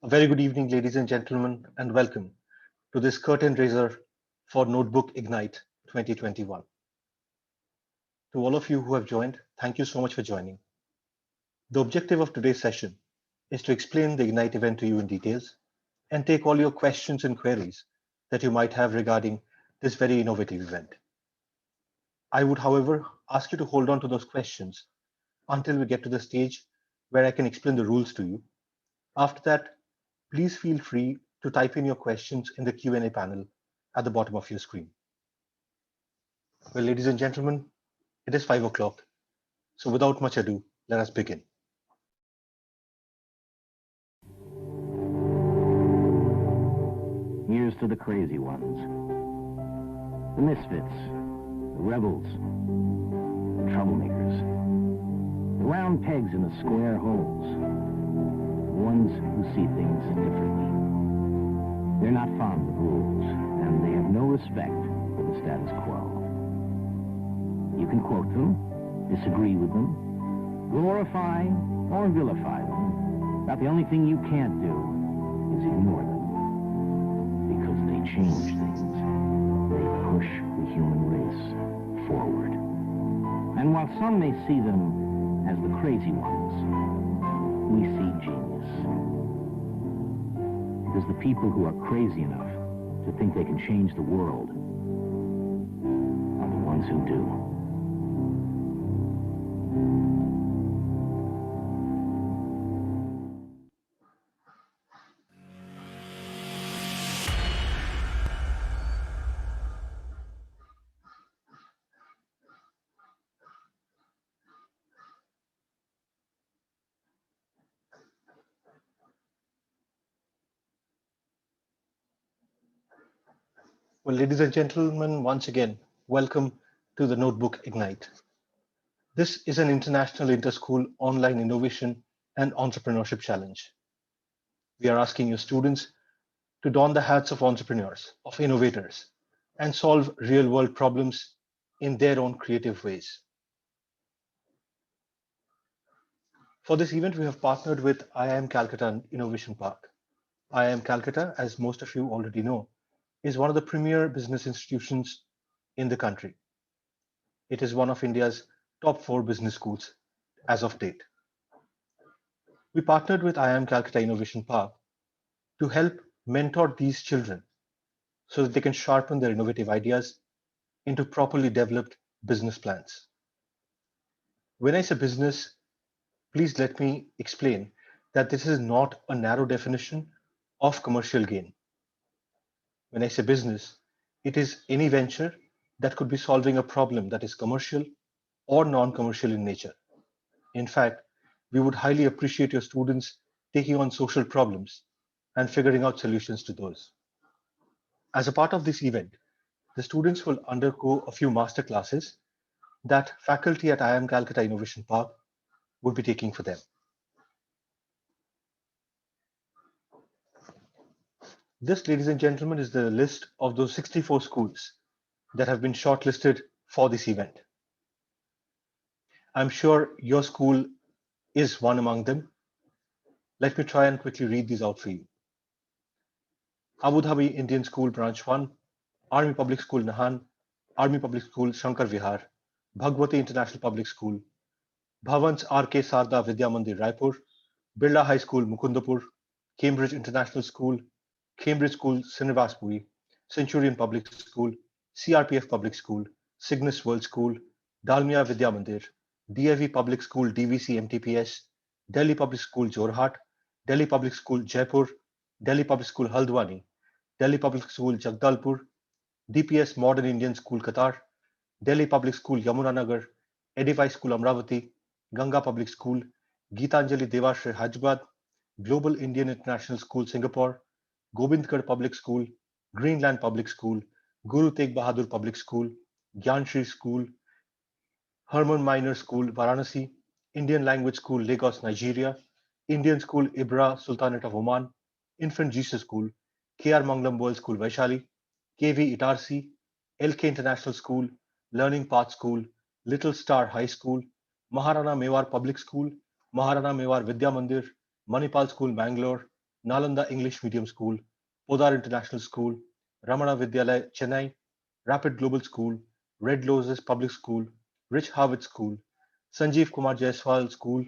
A very good evening, ladies and gentlemen, and welcome to this curtain raiser for Notebook Ignite 2021. To all of you who have joined, thank you so much for joining. The objective of today's session is to explain the Ignite event to you in details and take all your questions and queries that you might have regarding this very innovative event. I would, however, ask you to hold on to those questions until we get to the stage where I can explain the rules to you. After that, please feel free to type in your questions in the Q&A panel at the bottom of your screen. Well, ladies and gentlemen, it is 5 o'clock. So without much ado, let us begin. Here's to the crazy ones, the misfits, the rebels, the troublemakers, the round pegs in the square holes, the ones who see things differently. They're not fond of rules, and they have no respect for the status quo. You can quote them, disagree with them, glorify or vilify them, but the only thing you can't do is ignore them. Because they change things. They push the human race forward. And while some may see them as the crazy ones, we see genius. Because the people who are crazy enough to think they can change the world are the ones who do. Well, ladies and gentlemen, once again, welcome to the Notebook Ignite. This is an international inter-school online innovation and entrepreneurship challenge. We are asking your students to don the hats of entrepreneurs, of innovators, and solve real-world problems in their own creative ways. For this event, we have partnered with IIM Calcutta Innovation Park. IIM Calcutta, as most of you already know, is one of the premier business institutions in the country. It is one of India's top 4 business schools as of date. We partnered with IIM Calcutta Innovation Park to help mentor these children so that they can sharpen their innovative ideas into properly developed business plans. When I say business, please let me explain that this is not a narrow definition of commercial gain. When I say business, it is any venture that could be solving a problem that is commercial or non-commercial in nature. In fact, we would highly appreciate your students taking on social problems and figuring out solutions to those. As a part of this event, the students will undergo a few master classes that faculty at IIM Calcutta Innovation Park would be taking for them. This, ladies and gentlemen, is the list of those 64 schools that have been shortlisted for this event. I'm sure your school is one among them. Let me try and quickly read these out for you. Abu Dhabi Indian School Branch 1, Army Public School Nahan, Army Public School Shankar Vihar, Bhagwati International Public School, Bhavans R.K. Sarda Vidya Mandir Raipur, Birla High School Mukundapur, Cambridge International School, Cambridge School Srinivaspuri, Centurion Public School, CRPF Public School, Cygnus World School, Dalmia Vidya Mandir, DAV Public School DVC MTPS, Delhi Public School Jorhat, Delhi Public School Jaipur, Delhi Public School Haldwani, Delhi Public School Jagdalpur, DPS Modern Indian School Qatar, Delhi Public School Yamunanagar, Edify School Amravati, Ganga Public School, Geetanjali Devashray Hyderabad, Global Indian International School Singapore, Gobindgarh Public School, Greenland Public School, Guru Tegh Bahadur Public School, Gyanshri School, Herman Minor School Varanasi, Indian Language School Lagos, Nigeria, Indian School Ibra Sultanate of Oman, Infant Jesus School, KR Manglam World School Vaishali, KV Itarsi, LK International School, Learning Path School, Little Star High School, Maharana Mewar Public School, Maharana Mewar Vidya Mandir, Manipal School Mangalore, Nalanda English Medium School, Podar International School, Ramana Vidyalaya, Chennai, Rapid Global School, Red Roses Public School, Rich Harvard School, Sanjeev Kumar Jaiswal School,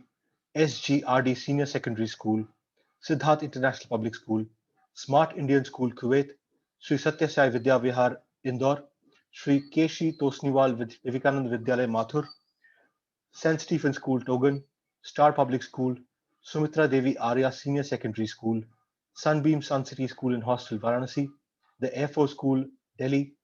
SGRD Senior Secondary School, Siddharth International Public School, Smart Indian School Kuwait, Sri Satya Sai Vidya Vihar Indore, Sri Keshi Tosniwal Vivekanand Vidyalaya Mathur, St. Stephen School Togan, Star Public School, Sumitra Devi Arya Senior Secondary School, Sunbeam Sun City School and Hostel Varanasi, the Air Force School Delhi,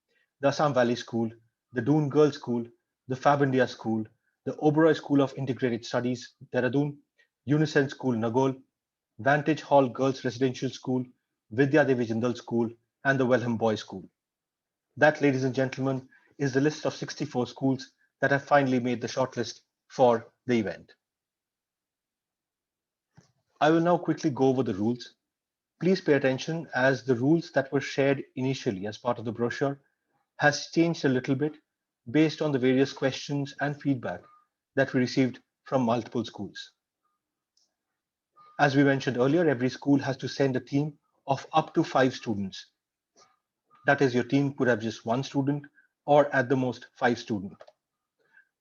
the Assam Valley School, the Doon Girls School, the Fab India School, the Oberoi School of Integrated Studies Dehradun, Unison School Nagol, Vantage Hall Girls Residential School, Vidya Devi Jindal School, and the Welham Boys School. That, ladies and gentlemen, is the list of 64 schools that have finally made the shortlist for the event. I will now quickly go over the rules. Please pay attention as the rules that were shared initially as part of the brochure has changed a little bit based on the various questions and feedback that we received from multiple schools. As we mentioned earlier, every school has to send a team of up to 5 students. That is, your team could have just 1 student or at the most 5 students.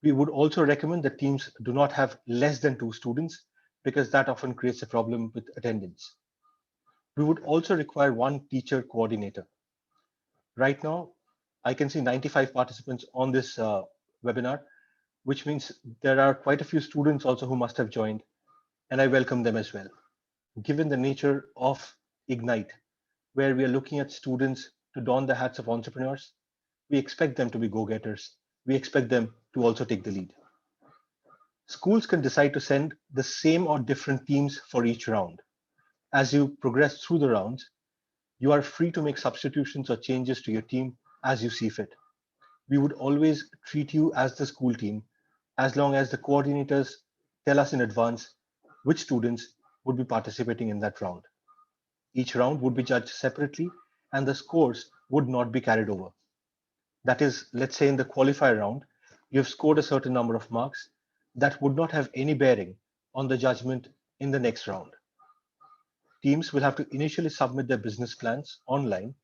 We would also recommend that teams do not have less than 2 students because that often creates a problem with attendance. We would also require 1 teacher coordinator. Right now, I can see 95 participants on this webinar, which means there are quite a few students also who must have joined, and I welcome them as well. Given the nature of Ignite, where we are looking at students to don the hats of entrepreneurs, we expect them to be go-getters. We expect them to also take the lead. Schools can decide to send the same or different teams for each round. As you progress through the rounds, you are free to make substitutions or changes to your team as you see fit. We would always treat you as the school team as long as the coordinators tell us in advance which students would be participating in that round. Each round would be judged separately and the scores would not be carried over. That is, let's say in the qualifier round, you have scored a certain number of marks that would not have any bearing on the judgment in the next round. Teams will have to initially submit their business plans online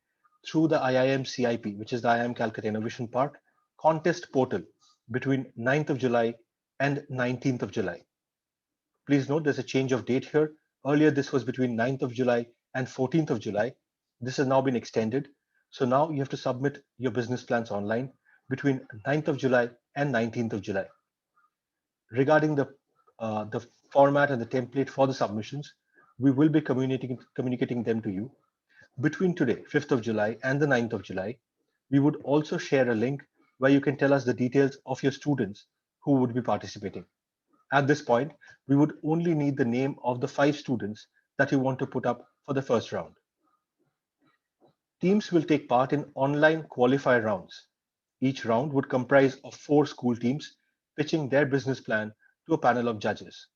through the IIM CIP, which is the IIM Calcutta Innovation Park contest portal between 9th of July and 19th of July. Please note there's a change of date here. Earlier, this was between 9th of July and 14th of July. This has now been extended. So now you have to submit your business plans online between 9th of July and 19th of July. Regarding the format and the template for the submissions, we will be communicating them to you. Between today, 5th of July and the 9th of July, we would also share a link where you can tell us the details of your students who would be participating. At this point, we would only need the name of the 5 students that you want to put up for the first round. Teams will take part in online qualifier rounds. Each round would comprise of 4 school teams pitching their business plan to a panel of judges.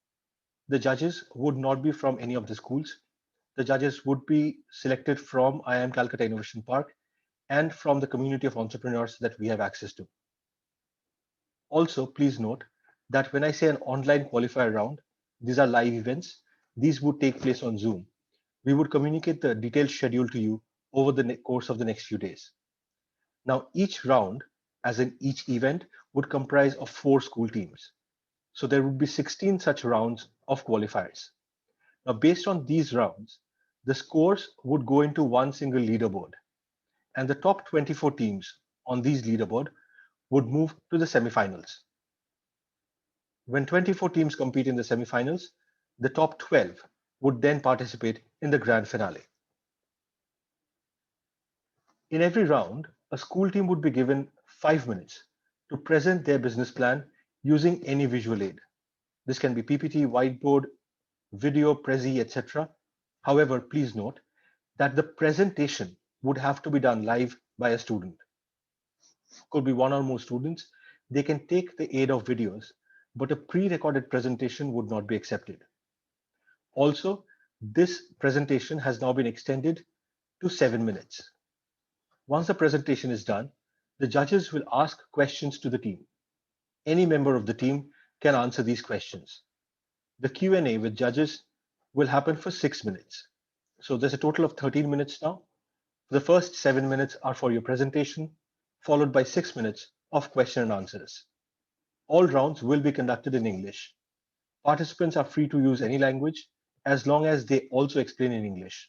The judges would not be from any of the schools. The judges would be selected from IIM Calcutta Innovation Park and from the community of entrepreneurs that we have access to. Also, please note that when I say an online qualifier round, these are live events. These would take place on Zoom. We would communicate the detailed schedule to you over the course of the next few days. Now, each round, as in each event, would comprise of 4 school teams. So there would be 16 such rounds of qualifiers. Now, based on these rounds, the scores would go into one single leaderboard, and the top 24 teams on these leaderboard would move to the semifinals. When 24 teams compete in the semifinals, the top 12 would then participate in the grand finale. In every round, a school team would be given 5 minutes to present their business plan using any visual aid. This can be PPT, whiteboard, video, Prezi, etc. However, please note that the presentation would have to be done live by a student. Could be 1 or more students. They can take the aid of videos, but a pre-recorded presentation would not be accepted. Also, this presentation has now been extended to 7 minutes. Once the presentation is done, the judges will ask questions to the team. Any member of the team can answer these questions. The Q&A with judges will happen for 6 minutes. So there's a total of 13 minutes now. The first 7 minutes are for your presentation, followed by 6 minutes of question and answers. All rounds will be conducted in English. Participants are free to use any language as long as they also explain in English.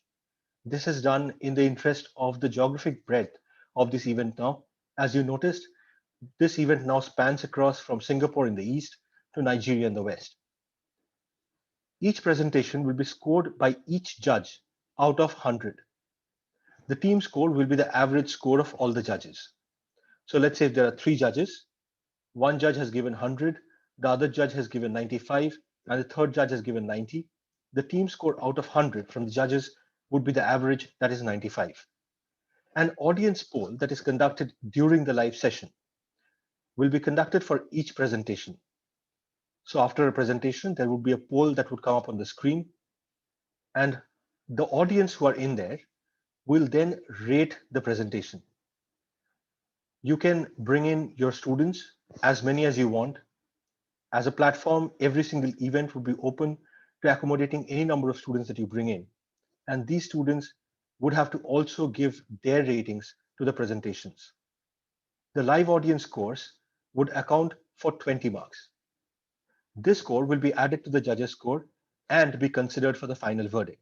This is done in the interest of the geographic breadth of this event now. As you noticed, this event now spans across from Singapore in the east to Nigeria in the west. Each presentation will be scored by each judge out of 100. The team score will be the average score of all the judges. So let's say if there are 3 judges, one judge has given 100, the other judge has given 95, and the third judge has given 90. The team score out of 100 from the judges would be the average, that is 95. An audience poll that is conducted during the live session will be conducted for each presentation. So after a presentation, there would be a poll that would come up on the screen, and the audience who are in there will then rate the presentation. You can bring in your students, as many as you want. As a platform, every single event would be open to accommodating any number of students that you bring in. And these students would have to also give their ratings to the presentations. The live audience scores would account for 20 marks. This score will be added to the judges' score and be considered for the final verdict.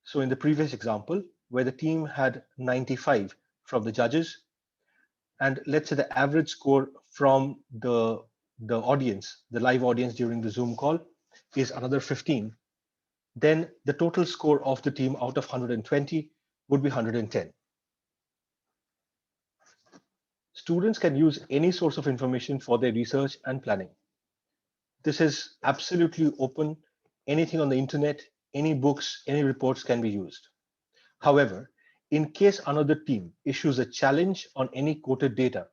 So in the previous example, where the team had 95 from the judges, and let's say the average score from the audience, the live audience during the Zoom call is another 15, then the total score of the team out of 120 would be 110. Students can use any source of information for their research and planning. This is absolutely open. Anything on the internet, any books, any reports can be used. However, in case another team issues a challenge on any quoted data,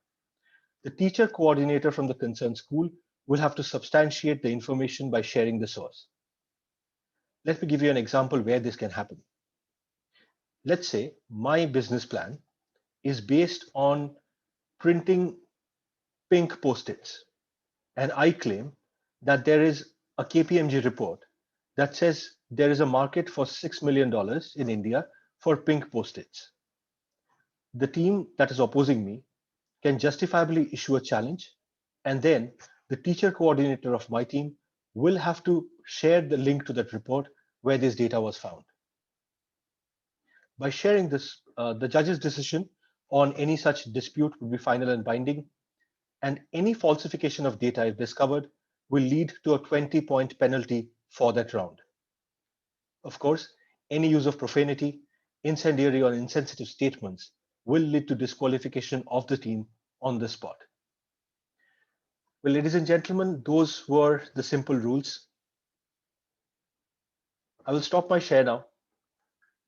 the teacher coordinator from the concerned school will have to substantiate the information by sharing the source. Let me give you an example where this can happen. Let's say my business plan is based on printing pink post-its, and I claim that there is a KPMG report that says there is a market for $6 million in India for pink post-its. The team that is opposing me can justifiably issue a challenge, and then the teacher coordinator of my team will have to share the link to that report where this data was found. By sharing this, the judge's decision on any such dispute will be final and binding, and any falsification of data, if discovered, will lead to a 20-point penalty for that round. Of course, any use of profanity, incendiary or insensitive statements will lead to disqualification of the team on the spot. Well, ladies and gentlemen, those were the simple rules. I will stop my share now,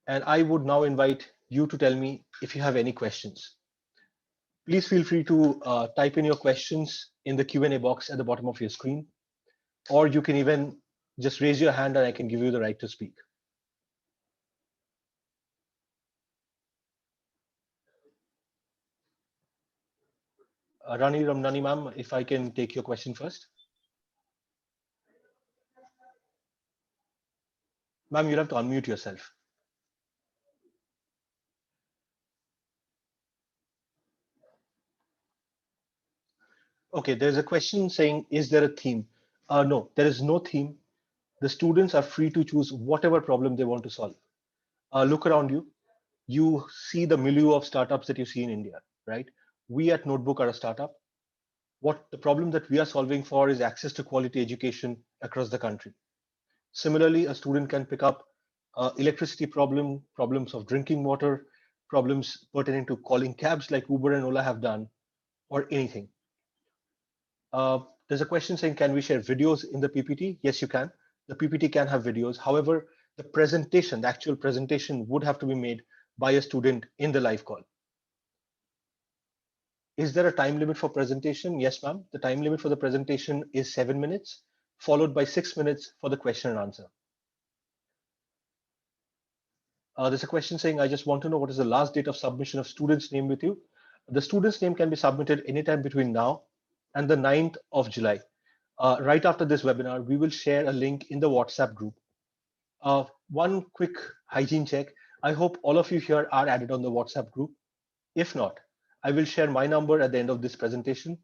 and I would now invite you to tell me if you have any questions. Please feel free to type in your questions in the Q&A box at the bottom of your screen, or you can even just raise your hand and I can give you the right to speak. Rani Ramnani ma'am, if I can take your question first. Ma'am, you'll have to unmute yourself. Okay, there's a question saying, is there a theme? No, there is no theme. The students are free to choose whatever problem they want to solve. Look around you. You see the milieu of startups that you see in India, right? We at Notebook are a startup. What the problem that we are solving for is access to quality education across the country. Similarly, a student can pick up electricity problems of drinking water, problems pertaining to calling cabs like Uber and Ola have done, or anything. There's a question saying, can we share videos in the PPT? Yes, you can. The PPT can have videos. However, the presentation, the actual presentation would have to be made by a student in the live call. Is there a time limit for presentation? Yes, ma'am. The time limit for the presentation is 7 minutes, followed by 6 minutes for the question and answer. There's a question saying, I just want to know what is the last date of submission of student's name with you. The student's name can be submitted anytime between now and the 9th of July. Right after this webinar, we will share a link in the WhatsApp group. One quick hygiene check. I hope all of you here are added on the WhatsApp group. If not, I will share my number at the end of this presentation.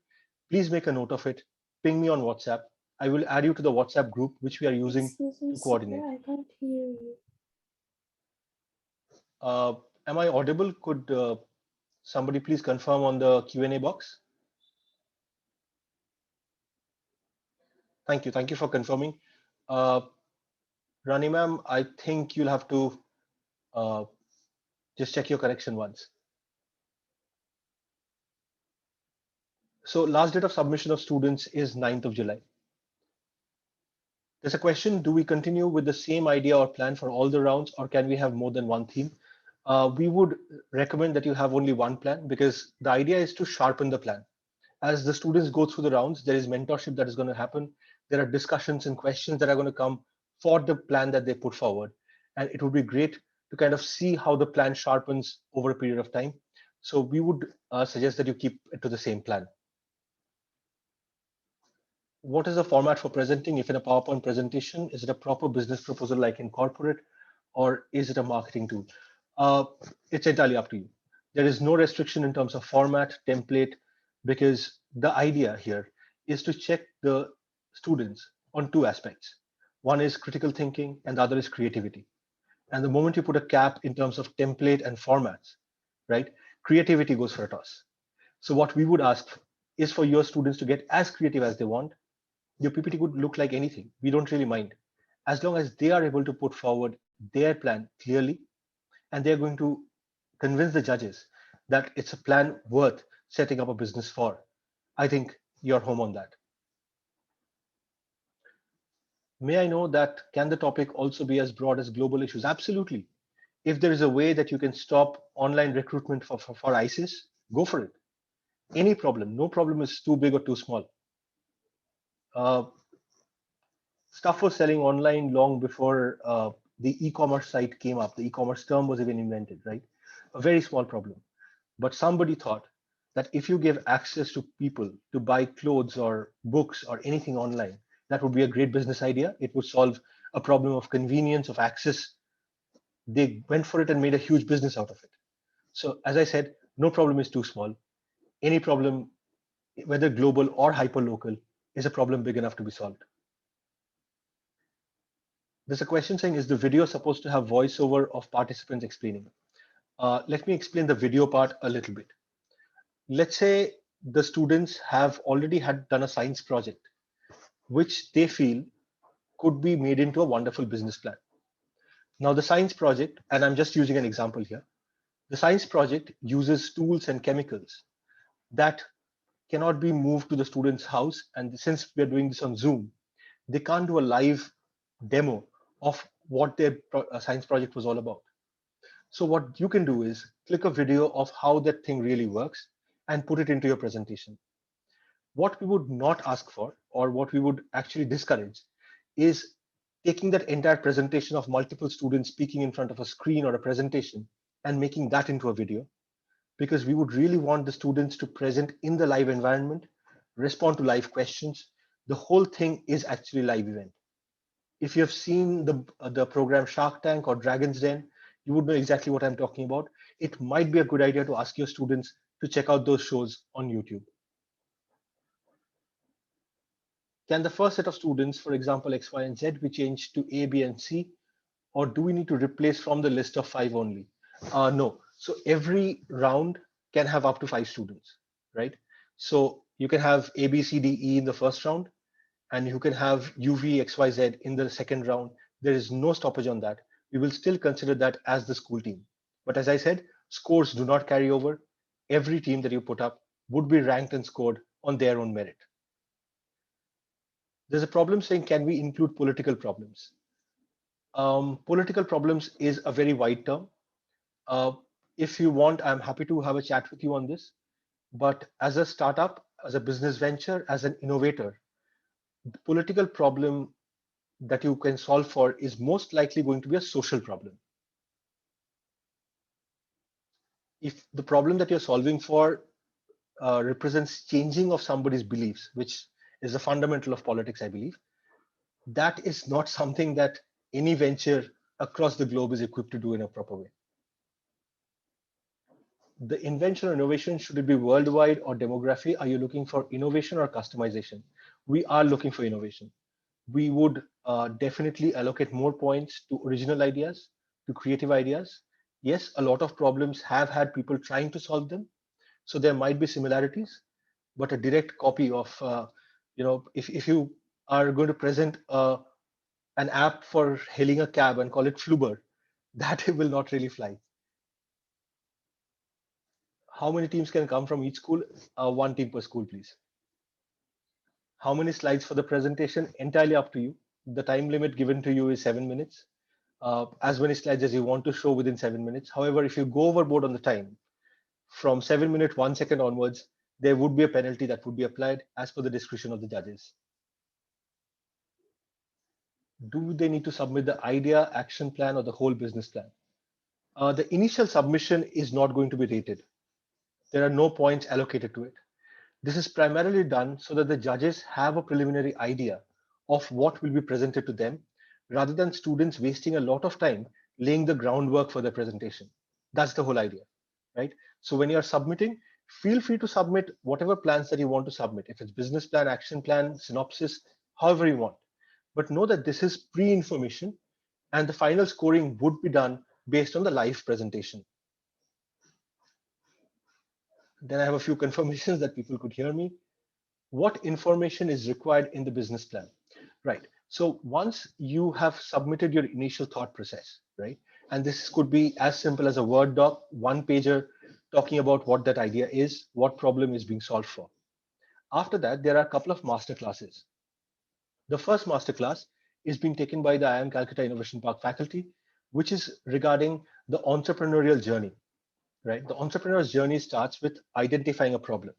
Please make a note of it. Ping me on WhatsApp. I will add you to the WhatsApp group, which we are using Excuse me, to sir, coordinate. I can't hear you. Am I audible? Could somebody please confirm on the Q&A box? Thank you. Thank you for confirming. Rani ma'am, I think you'll have to just check your connection once. So last date of submission of students is 9th of July. There's a question, do we continue with the same idea or plan for all the rounds, or can we have more than one theme? We would recommend that you have only one plan, because the idea is to sharpen the plan. As the students go through the rounds, there is mentorship that is going to happen. There are discussions and questions that are going to come for the plan that they put forward. And it would be great to kind of see how the plan sharpens over a period of time. So we would suggest that you keep it to the same plan. What is the format for presenting? If in a PowerPoint presentation, is it a proper business proposal like in corporate, or is it a marketing tool? It's entirely up to you. There is no restriction in terms of format, template, because the idea here is to check the students on two aspects. One is critical thinking and the other is creativity. And the moment you put a cap in terms of template and formats, right, creativity goes for a toss. So what we would ask is for your students to get as creative as they want. Your PPT could look like anything. We don't really mind. As long as they are able to put forward their plan clearly, and they're going to convince the judges that it's a plan worth setting up a business for, I think you're home on that. May I know that can the topic also be as broad as global issues? Absolutely. If there is a way that you can stop online recruitment for ISIS, go for it. Any problem, no problem is too big or too small. Stuff was selling online long before the e-commerce site came up. The e-commerce term was even invented, right? A very small problem. But somebody thought that if you give access to people to buy clothes or books or anything online, that would be a great business idea. It would solve a problem of convenience, of access. They went for it and made a huge business out of it. So as I said, no problem is too small. Any problem, whether global or hyperlocal, is a problem big enough to be solved. There's a question saying, is the video supposed to have voiceover of participants explaining? Let me explain the video part a little bit. Let's say the students have already done a science project, which they feel could be made into a wonderful business plan. Now the science project, and I'm just using an example here, the science project uses tools and chemicals that cannot be moved to the student's house. And since we're doing this on Zoom, they can't do a live demo of what their science project was all about. So what you can do is click a video of how that thing really works and put it into your presentation. What we would not ask for, or what we would actually discourage, is taking that entire presentation of multiple students speaking in front of a screen or a presentation and making that into a video, because we would really want the students to present in the live environment, respond to live questions. The whole thing is actually a live event. If you have seen the program Shark Tank or Dragon's Den, you would know exactly what I'm talking about. It might be a good idea to ask your students to check out those shows on YouTube. Can the first set of students, for example, X, Y, and Z, be changed to A, B, and C? Or do we need to replace from the list of 5 only? No. So every round can have up to 5 students, right? So you can have A, B, C, D, E in the first round, and you can have UV, X, Y, Z in the second round. There is no stoppage on that. We will still consider that as the school team. But as I said, scores do not carry over. Every team that you put up would be ranked and scored on their own merit. There's a problem saying, can we include political problems? Political problems is a very wide term. If you want, I'm happy to have a chat with you on this. But as a startup, as a business venture, as an innovator, the political problem that you can solve for is most likely going to be a social problem. If the problem that you're solving for represents changing of somebody's beliefs, which is the fundamental of politics, I believe, that is not something that any venture across the globe is equipped to do in a proper way. The invention or innovation, should it be worldwide or demography? Are you looking for innovation or customization? We are looking for innovation. We would definitely allocate more points to original ideas, to creative ideas. Yes, a lot of problems have had people trying to solve them, so there might be similarities, but a direct copy of, if you are going to present an app for hailing a cab and call it Fluber, that will not really fly. How many teams can come from each school? One team per school, please. How many slides for the presentation? Entirely up to you. The time limit given to you is 7 minutes. As many slides as you want to show within 7 minutes. However, if you go overboard on the time, from 7 minutes 1 second onwards, there would be a penalty that would be applied as per the discretion of the judges. Do they need to submit the idea, action plan, or the whole business plan? The initial submission is not going to be rated. There are no points allocated to it. This is primarily done so that the judges have a preliminary idea of what will be presented to them, rather than students wasting a lot of time laying the groundwork for their presentation. That's the whole idea, right? So when you're submitting, feel free to submit whatever plans that you want to submit. If it's business plan, action plan, synopsis, however you want. But know that this is pre-information and the final scoring would be done based on the live presentation. Then I have a few confirmations that people could hear me. What information is required in the business plan? Right. So once you have submitted your initial thought process, right? And this could be as simple as a Word doc, one pager talking about what that idea is, what problem is being solved for. After that, there are a couple of master classes. The first masterclass is being taken by the IIM Calcutta Innovation Park faculty, which is regarding the entrepreneurial journey, right? The entrepreneur's journey starts with identifying a problem.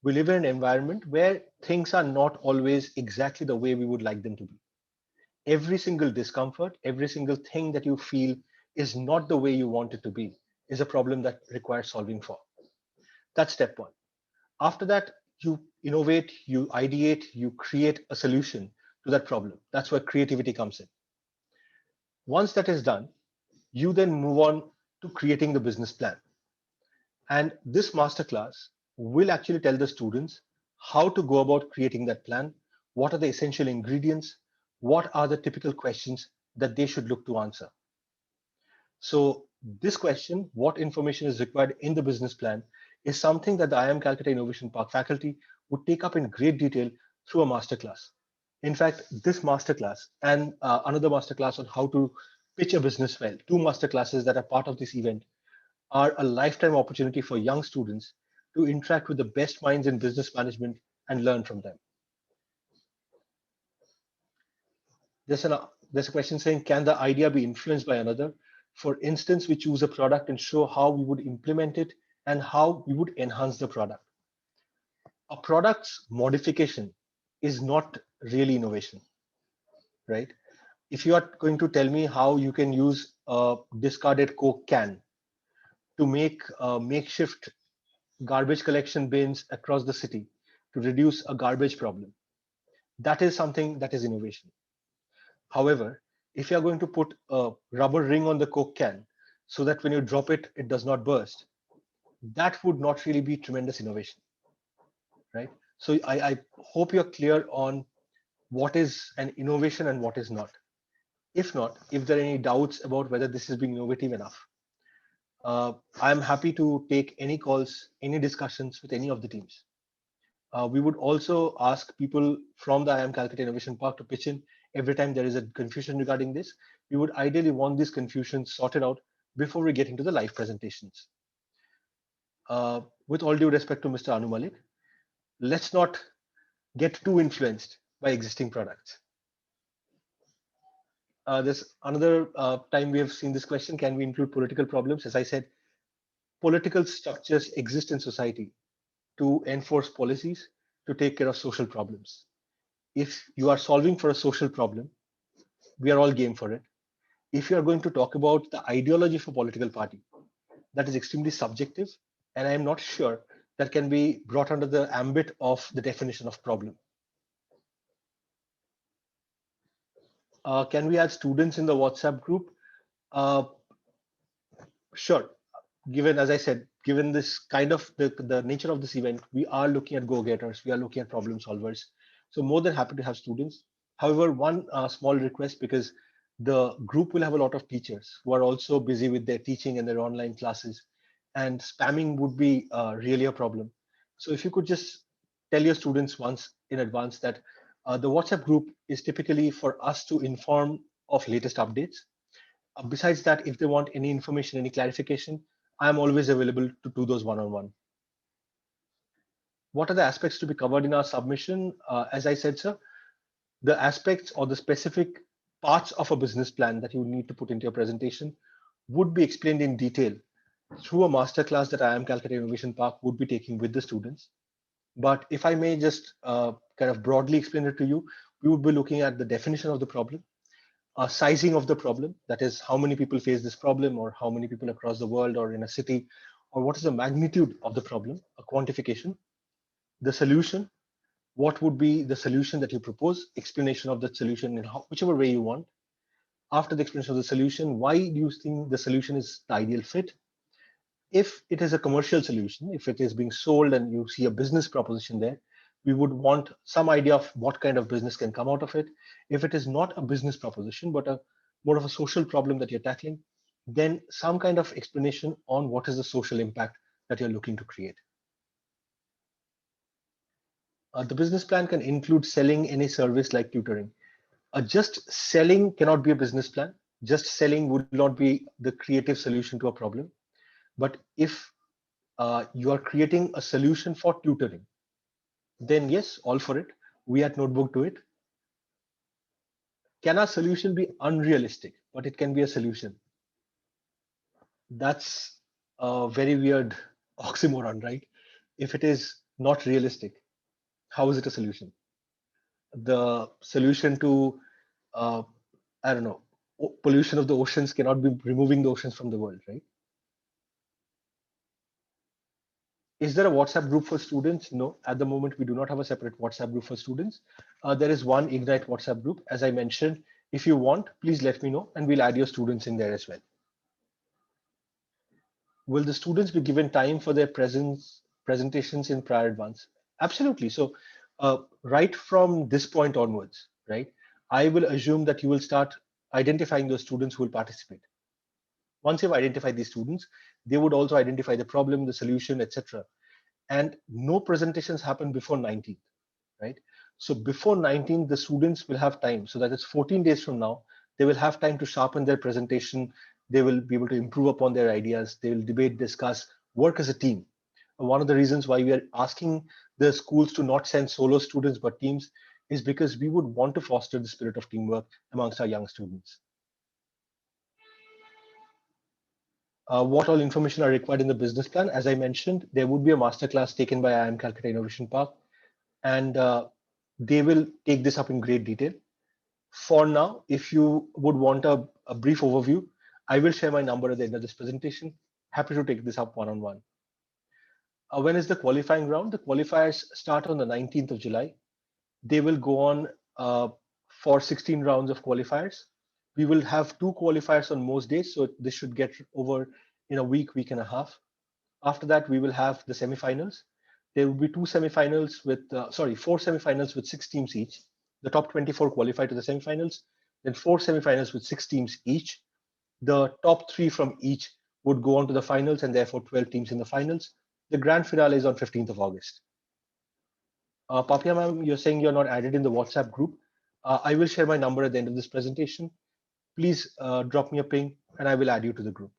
We live in an environment where things are not always exactly the way we would like them to be. Every single discomfort, every single thing that you feel is not the way you want it to be, is a problem that requires solving for. That's step one. After that, you innovate, you ideate, you create a solution to that problem. That's where creativity comes in. Once that is done, you then move on to creating the business plan. And this masterclass will actually tell the students how to go about creating that plan, what are the essential ingredients, what are the typical questions that they should look to answer. So this question, what information is required in the business plan, is something that the IIM Calcutta Innovation Park faculty would take up in great detail through a masterclass. In fact, this masterclass and another masterclass on how to pitch a business well, two masterclasses that are part of this event, are a lifetime opportunity for young students to interact with the best minds in business management and learn from them. There's a question saying, can the idea be influenced by another? For instance, we choose a product and show how we would implement it and how we would enhance the product. A product's modification is not really innovation, right? If you are going to tell me how you can use a discarded Coke can to make makeshift garbage collection bins across the city to reduce a garbage problem, that is something that is innovation. However, if you are going to put a rubber ring on the Coke can so that when you drop it, it does not burst, that would not really be tremendous innovation, right? So I hope you're clear on what is an innovation and what is not. If not, if there are any doubts about whether this is being innovative enough, I'm happy to take any calls, any discussions with any of the teams. We would also ask people from the IIM Calcutta Innovation Park to pitch in every time there is a confusion regarding this. We would ideally want these confusions sorted out before we get into the live presentations. With all due respect to Mr. Anu Malik, let's not get too influenced by existing products. There's another time we have seen this question, can we include political problems? As I said, political structures exist in society to enforce policies, to take care of social problems. If you are solving for a social problem, we are all game for it. If you are going to talk about the ideology of a political party, that is extremely subjective, and I am not sure that can be brought under the ambit of the definition of problem. Can we add students in the WhatsApp group? Uh, sure. Given, as I said, given this kind of the nature of this event, we are looking at go-getters, we are looking at problem solvers. So more than happy to have students. However, one small request, because the group will have a lot of teachers who are also busy with their teaching and their online classes, and spamming would be really a problem. So if you could just tell your students once in advance that the WhatsApp group is typically for us to inform of latest updates. Besides that, if they want any information, any clarification, I'm always available to do those one-on-one. What are the aspects to be covered in our submission? As I said, sir, the aspects or the specific parts of a business plan that you need to put into your presentation would be explained in detail through a masterclass that IIM Calcutta Innovation Park would be taking with the students. But if I may just kind of broadly explain it to you, we would be looking at the definition of the problem, sizing of the problem, that is how many people face this problem, or how many people across the world or in a city, or what is the magnitude of the problem, a quantification, the solution, what would be the solution that you propose, explanation of that solution in whichever way you want. After the explanation of the solution, why do you think the solution is the ideal fit? If it is a commercial solution, if it is being sold and you see a business proposition there, we would want some idea of what kind of business can come out of it. If it is not a business proposition, but a more of a social problem that you're tackling, then some kind of explanation on what is the social impact that you're looking to create. The business plan can include selling any service like tutoring. Just selling cannot be a business plan. Just selling would not be the creative solution to a problem. But if you are creating a solution for tutoring, then yes, all for it. We at Notebook do it. Can our solution be unrealistic, but it can be a solution? That's a very weird oxymoron, right? If it is not realistic, how is it a solution? The solution to, uh, I don't know, pollution of the oceans cannot be removing the oceans from the world, right? Is there a WhatsApp group for students? No, at the moment, we do not have a separate WhatsApp group for students. There is one Ignite WhatsApp group. As I mentioned, if you want, please let me know and we'll add your students in there as well. Will the students be given time for their presentations in prior advance? Absolutely. So right from this point onwards, right, I will assume that you will start identifying those students who will participate. Once you've identified these students, they would also identify the problem, the solution, etc. And no presentations happen before 19th, right? So before 19th, the students will have time. So that is 14 days from now, they will have time to sharpen their presentation. They will be able to improve upon their ideas. They will debate, discuss, work as a team. One of the reasons why we are asking the schools to not send solo students but teams is because we would want to foster the spirit of teamwork amongst our young students. What all information are required in the business plan? As I mentioned, there would be a masterclass taken by IIM Calcutta Innovation Park, and they will take this up in great detail. For now, if you would want a brief overview, I will share my number at the end of this presentation. Happy to take this up one-on-one. When is the qualifying round? The qualifiers start on the 19th of July. They will go on for 16 rounds of qualifiers. We will have 2 qualifiers on most days, so this should get over in a week, week and a half. After that, we will have the semifinals. There will be 2 semifinals with, 4 semifinals with 6 teams each. The top 24 qualify to the semifinals, then 4 semifinals with 6 teams each. The top 3 from each would go on to the finals, and therefore 12 teams in the finals. The grand finale is on 15th of August. Papia ma'am, you're saying you're not added in the WhatsApp group. I will share my number at the end of this presentation. Please drop me a ping and I will add you to the group.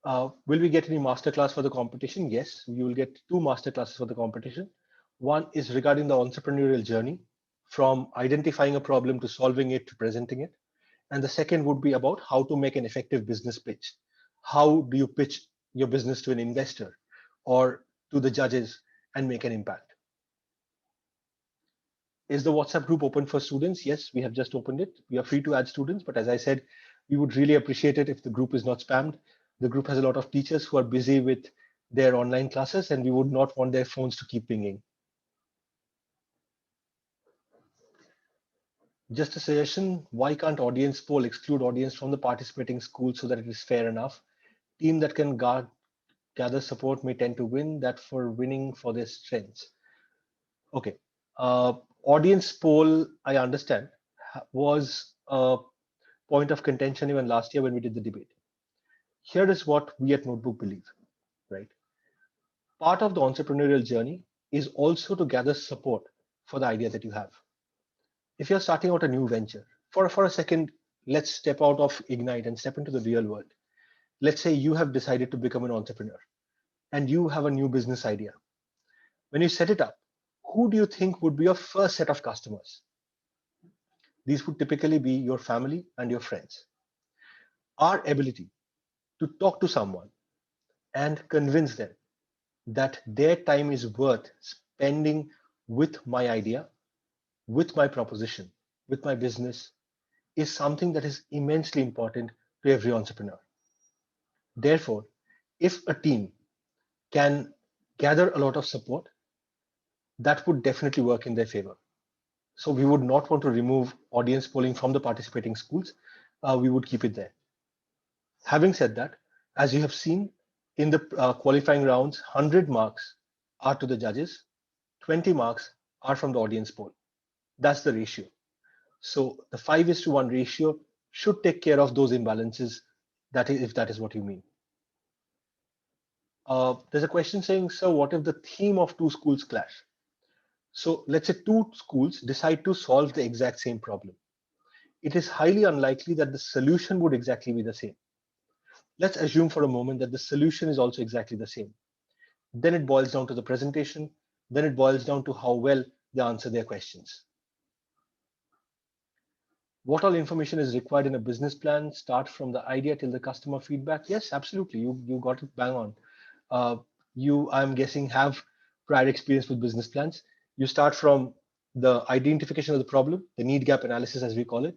Will we get any masterclass for the competition? Yes, we will get 2 masterclasses for the competition. One is regarding the entrepreneurial journey, from identifying a problem to solving it to presenting it. And the second would be about how to make an effective business pitch. How do you pitch your business to an investor or to the judges and make an impact? Is the WhatsApp group open for students? Yes, we have just opened it. We are free to add students, but as I said, we would really appreciate it if the group is not spammed. The group has a lot of teachers who are busy with their online classes, and we would not want their phones to keep pinging. Just a suggestion, why can't audience poll exclude audience from the participating school so that it is fair enough? Team that can gather support may tend to win that for winning for their strengths. Okay. Audience poll, I understand, was a point of contention even last year when we did the debate. Here is what we at Notebook believe, right? Part of the entrepreneurial journey is also to gather support for the idea that you have. If you're starting out a new venture, for a second, let's step out of Ignite and step into the real world. Let's say you have decided to become an entrepreneur and you have a new business idea. When you set it up, who do you think would be your first set of customers? These would typically be your family and your friends. Our ability to talk to someone and convince them that their time is worth spending with my idea, with my proposition, with my business is something that is immensely important to every entrepreneur. Therefore, if a team can gather a lot of support, that would definitely work in their favor. So we would not want to remove audience polling from the participating schools. We would keep it there. Having said that, as you have seen in the qualifying rounds, 100 marks are to the judges, 20 marks are from the audience poll. That's the ratio. So the 5:1 ratio should take care of those imbalances, that is, if that is what you mean. There's a question saying, so what if the theme of two schools clash? So let's say two schools decide to solve the exact same problem. It is highly unlikely that the solution would exactly be the same. Let's assume for a moment that the solution is also exactly the same. Then it boils down to the presentation. Then it boils down to how well they answer their questions. What all information is required in a business plan? Start from the idea till the customer feedback. Yes, absolutely. You got it bang on. You, I'm guessing, have prior experience with business plans. You start from the identification of the problem, the need gap analysis, as we call it,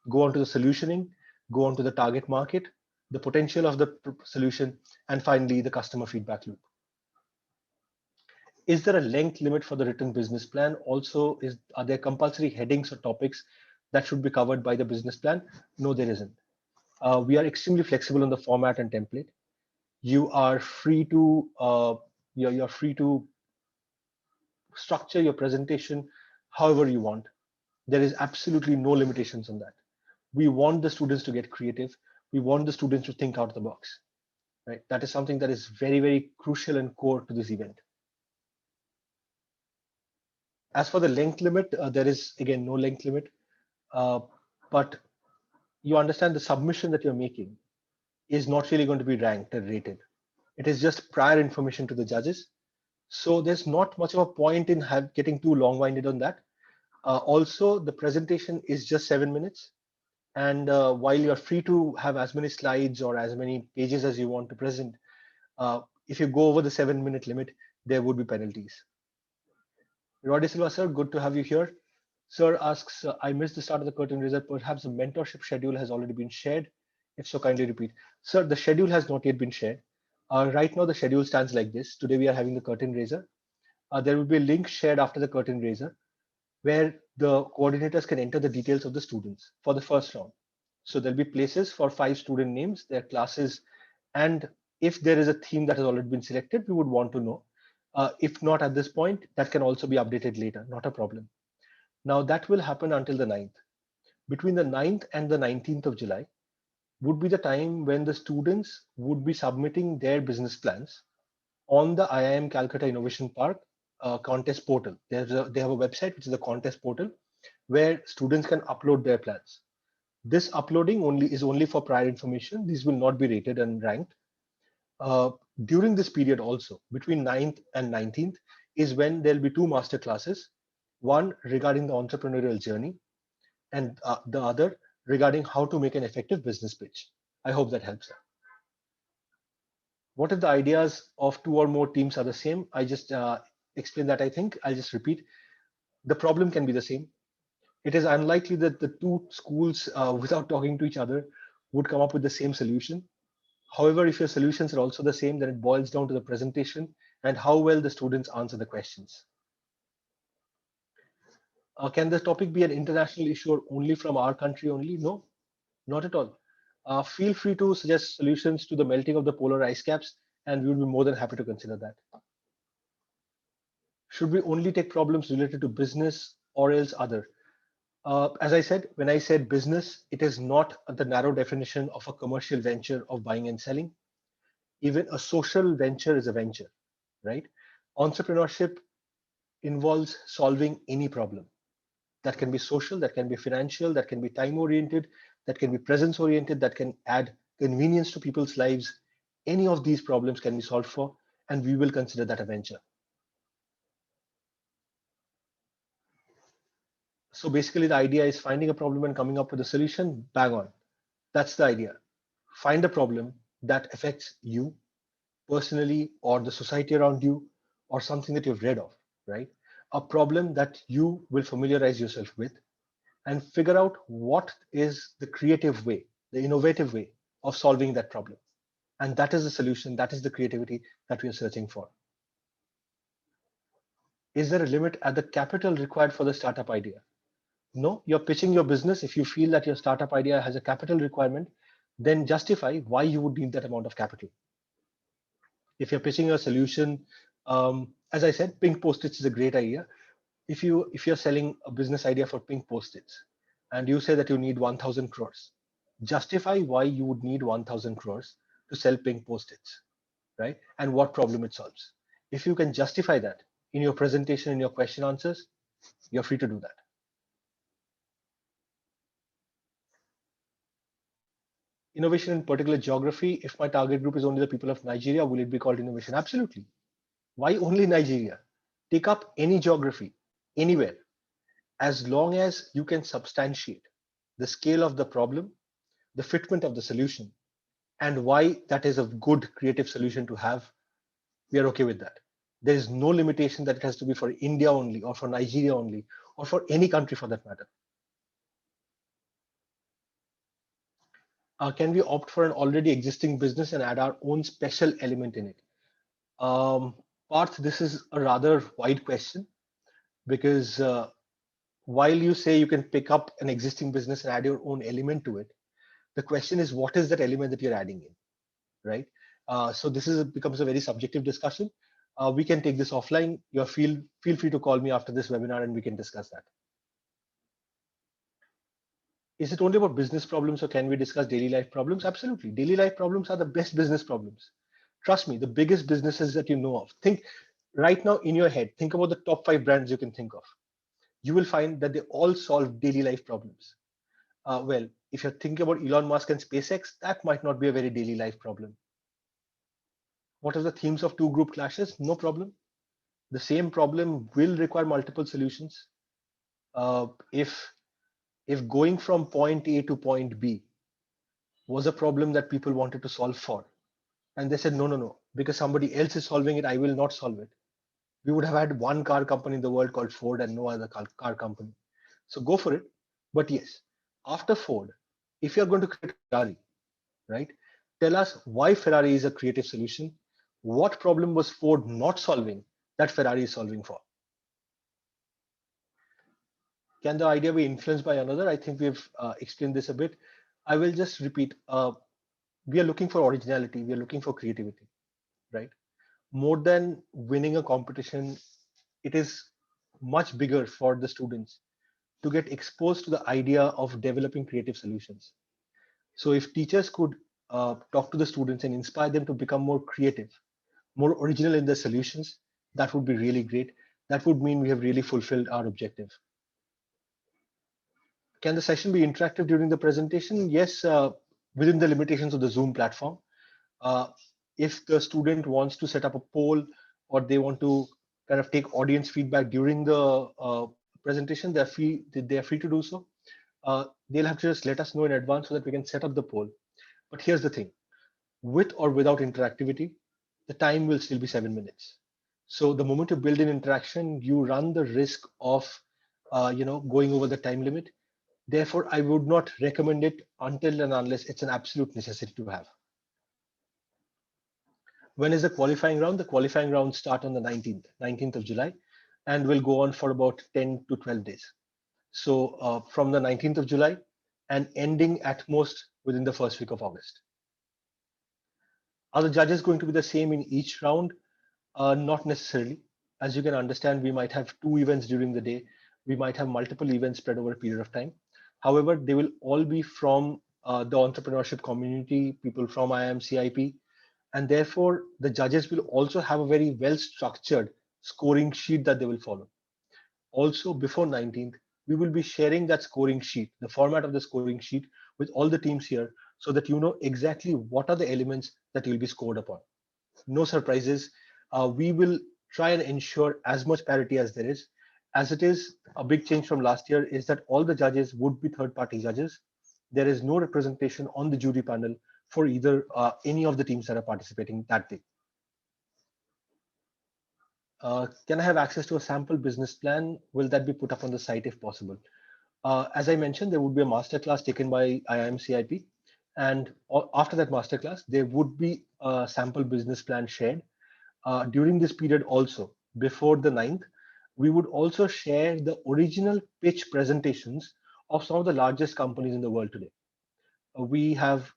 go on to the solutioning, go on to the target market, the potential of the solution, and finally the customer feedback loop. Is there a length limit for the written business plan? Also, are there compulsory headings or topics that should be covered by the business plan? No, there isn't. We are extremely flexible on the format and template. You are free to you're free to structure your presentation however you want. There is absolutely no limitations on that. We want the students to get creative. We want the students to think out of the box. Right? That is something that is very, very crucial and core to this event. As for the length limit, there is again no length limit, but you understand the submission that you're making is not really going to be ranked or rated. It is just prior information to the judges. So there's not much of a point in getting too long-winded on that. Also, the presentation is just 7 minutes. And while you're free to have as many slides or as many pages as you want to present, if you go over the 7-minute limit, there would be penalties. Roddy Silva, sir, good to have you here. Sir asks, I missed the start of the curtain raiser. Perhaps the mentorship schedule has already been shared. If so, kindly repeat. Sir, the schedule has not yet been shared. Right now, the schedule stands like this. Today, we are having the curtain raiser. There will be a link shared after the curtain raiser where the coordinators can enter the details of the students for the first round. So there'll be places for 5 student names, their classes, and if there is a theme that has already been selected, we would want to know. If not at this point, that can also be updated later, not a problem. Now that will happen until the 9th. Between the 9th and the 19th of July would be the time when the students would be submitting their business plans on the IIM Calcutta Innovation Park contest portal. They have a website, which is the contest portal, where students can upload their plans. This uploading is only for prior information. These will not be rated and ranked. During this period also, between 9th and 19th, is when there'll be 2 master classes, one regarding the entrepreneurial journey, and the other regarding how to make an effective business pitch. I hope that helps. What if the ideas of 2 or more teams are the same? I just explained that. I think I'll just repeat. The problem can be the same. It is unlikely that the 2 schools, without talking to each other, would come up with the same solution. However, if your solutions are also the same, then it boils down to the presentation and how well the students answer the questions. Can the topic be an international issue or only from our country only? No, not at all. Feel free to suggest solutions to the melting of the polar ice caps, and we would be more than happy to consider that. Should we only take problems related to business or else other? As I said, when I said business, it is not the narrow definition of a commercial venture of buying and selling. Even a social venture is a venture, right? Entrepreneurship involves solving any problem. That can be social, that can be financial, that can be time oriented, that can be presence oriented, that can add convenience to people's lives. Any of these problems can be solved for, and we will consider that a venture. So basically, the idea is finding a problem and coming up with a solution. Bang on. That's the idea. Find a problem that affects you personally or the society around you or something that you've read of, right? A problem that you will familiarize yourself with and figure out what is the creative way, the innovative way of solving that problem. And that is the solution, that is the creativity that we are searching for. Is there a limit at the capital required for the startup idea? No, you're pitching your business. If you feel that your startup idea has a capital requirement, then justify why you would need that amount of capital. If you're pitching a solution, as I said, pink post-its is a great idea. If you're selling a business idea for pink post-its and you say that you need 1,000 crores, justify why you would need 1,000 crores to sell pink post-its, right? And what problem it solves. If you can justify that in your presentation, in your question answers, you're free to do that. Innovation in particular geography. If my target group is only the people of Nigeria, will it be called innovation? Absolutely. Why only Nigeria? Take up any geography, anywhere, as long as you can substantiate the scale of the problem, the fitment of the solution, and why that is a good creative solution to have. We are okay with that. There is no limitation that it has to be for India only, or for Nigeria only, or for any country for that matter. Can we opt for an already existing business and add our own special element in it? Um, Parth, this is a rather wide question because while you say you can pick up an existing business and add your own element to it, the question is what is that element that you're adding in, right? So this is becomes a very subjective discussion. We can take this offline. You feel free to call me after this webinar and we can discuss that. Is it only about business problems or can we discuss daily life problems? Absolutely. Daily life problems are the best business problems. Trust me, the biggest businesses that you know of. Think right now in your head, think about the top 5 brands you can think of. You will find that they all solve daily life problems. Well, if you're thinking about Elon Musk and SpaceX, that might not be a very daily life problem. What are the themes of two group clashes? No problem. The same problem will require multiple solutions. If going from point A to point B was a problem that people wanted to solve for, and they said, no, no, no, because somebody else is solving it, I will not solve it. We would have had one car company in the world called Ford and no other car company. So go for it. But yes, after Ford, if you're going to create Ferrari, right? Tell us why Ferrari is a creative solution. What problem was Ford not solving that Ferrari is solving for? Can the idea be influenced by another? I think we've explained this a bit. I will just repeat. We are looking for originality. We are looking for creativity, right? More than winning a competition, it is much bigger for the students to get exposed to the idea of developing creative solutions. So if teachers could talk to the students and inspire them to become more creative, more original in their solutions, that would be really great. That would mean we have really fulfilled our objective. Can the session be interactive during the presentation? Yes, within the limitations of the Zoom platform. If the student wants to set up a poll or they want to kind of take audience feedback during the presentation, they are free to do so. They'll have to just let us know in advance so that we can set up the poll. But here's the thing, with or without interactivity, the time will still be 7 minutes. So the moment you build in interaction, you run the risk of going over the time limit. Therefore, I would not recommend it until and unless it's an absolute necessity to have. When is the qualifying round? The qualifying rounds start on the 19th of July and will go on for about 10 to 12 days. So from the 19th of July and ending at most within the first week of August. Are the judges going to be the same in each round? Not necessarily. As you can understand, we might have two events during the day. We might have multiple events spread over a period of time. However, they will all be from the entrepreneurship community, people from IIMCIP, and therefore the judges will also have a very well structured scoring sheet that they will follow. Also, before 19th, we will be sharing that scoring sheet, the format of the scoring sheet, with all the teams here, so that you know exactly what are the elements that will be scored upon. No surprises. We will try and ensure as much parity as there is. As it is, a big change from last year is that all the judges would be third-party judges. There is no representation on the jury panel for either any of the teams that are participating that day. Can I have access to a sample business plan? Will that be put up on the site if possible? As I mentioned, there would be a masterclass taken by IIMCIP. And after that masterclass, there would be a sample business plan shared. During this period also, before the 9th, we would also share the original pitch presentations of some of the largest companies in the world today. We have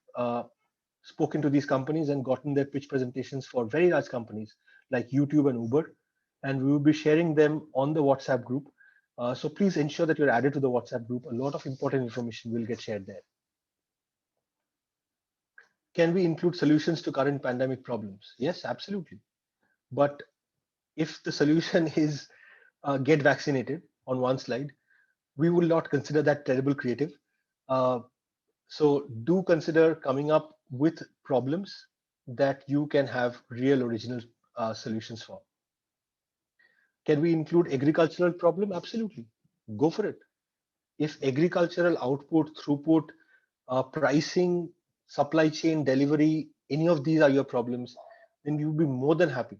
spoken to these companies and gotten their pitch presentations for very large companies like YouTube and Uber, and we will be sharing them on the WhatsApp group. So please ensure that you're added to the WhatsApp group. A lot of important information will get shared there. Can we include solutions to current pandemic problems? Yes, absolutely. But if the solution is get vaccinated on one slide, we will not consider that terrible creative. So do consider coming up with problems that you can have real original solutions for. Can we include agricultural problem? Absolutely. Go for it. If agricultural output, throughput, pricing, supply chain, delivery, any of these are your problems, then we would be more than happy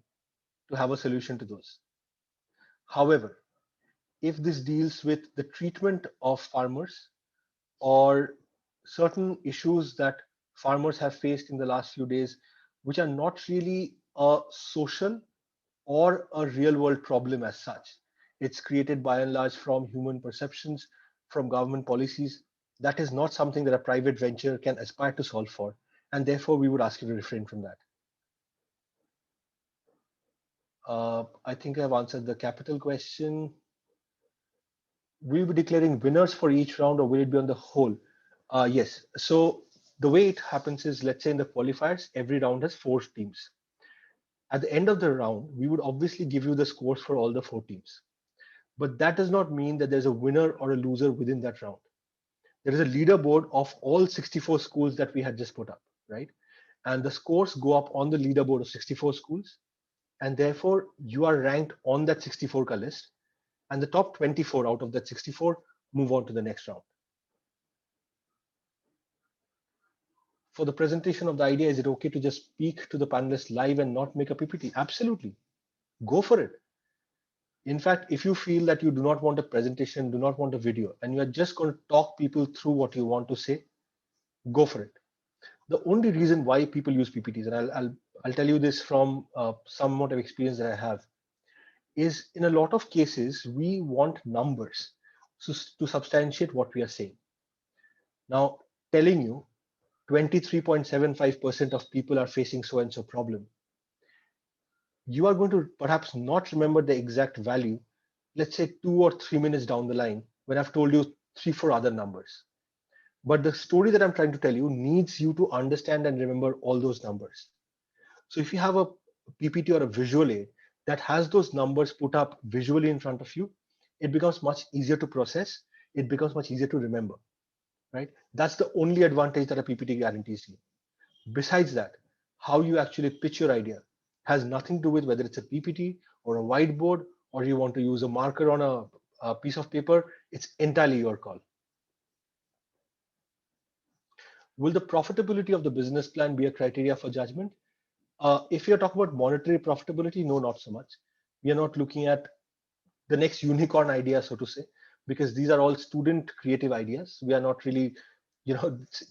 to have a solution to those. However, if this deals with the treatment of farmers or certain issues that farmers have faced in the last few days, which are not really a social or a real world problem as such. It's created by and large from human perceptions, from government policies. That is not something that a private venture can aspire to solve for. And therefore, we would ask you to refrain from that. I think I've answered the capital question. Will we be declaring winners for each round or will it be on the whole? Yes. So the way it happens is, let's say in the qualifiers, every round has 4 teams. At the end of the round, we would obviously give you the scores for all the 4 teams. But that does not mean that there's a winner or a loser within that round. There is a leaderboard of all 64 schools that we had just put up, right? And the scores go up on the leaderboard of 64 schools. And therefore, you are ranked on that 64 ka list. And the top 24 out of that 64 move on to the next round. For the presentation of the idea, is it okay to just speak to the panelists live and not make a PPT? Absolutely. Go for it. In fact, if you feel that you do not want a presentation, do not want a video, and you are just going to talk people through what you want to say, go for it. The only reason why people use PPTs, and I'll tell you this from somewhat of experience that I have, is in a lot of cases, we want numbers to substantiate what we are saying. Now, telling you 23.75% of people are facing so-and-so problem, you are going to perhaps not remember the exact value, let's say 2 or 3 minutes down the line, when I've told you 3, 4 other numbers. But the story that I'm trying to tell you needs you to understand and remember all those numbers. So if you have a PPT or a visual aid that has those numbers put up visually in front of you, it becomes much easier to process. It becomes much easier to remember, right? That's the only advantage that a PPT guarantees you. Besides that, how you actually pitch your idea has nothing to do with whether it's a PPT or a whiteboard or you want to use a marker on a piece of paper. It's entirely your call. Will the profitability of the business plan be a criteria for judgment? If you're talking about monetary profitability, no, not so much. We are not looking at the next unicorn idea, so to say, because these are all student creative ideas. We are not really,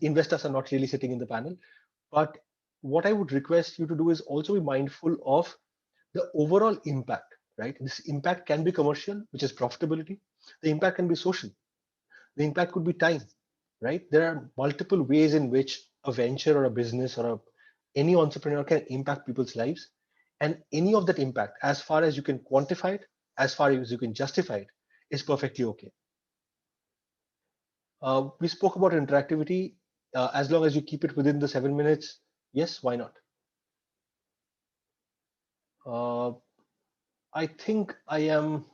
investors are not really sitting in the panel. But what I would request you to do is also be mindful of the overall impact, right? This impact can be commercial, which is profitability. The impact can be social, The impact could be time, right? There are multiple ways in which a venture or a business or any entrepreneur can impact people's lives. And any of that impact, as far as you can quantify it, as far as you can justify it, is perfectly okay. We spoke about interactivity. As long as you keep it within the 7 minutes, yes, why not? Uh, I think I am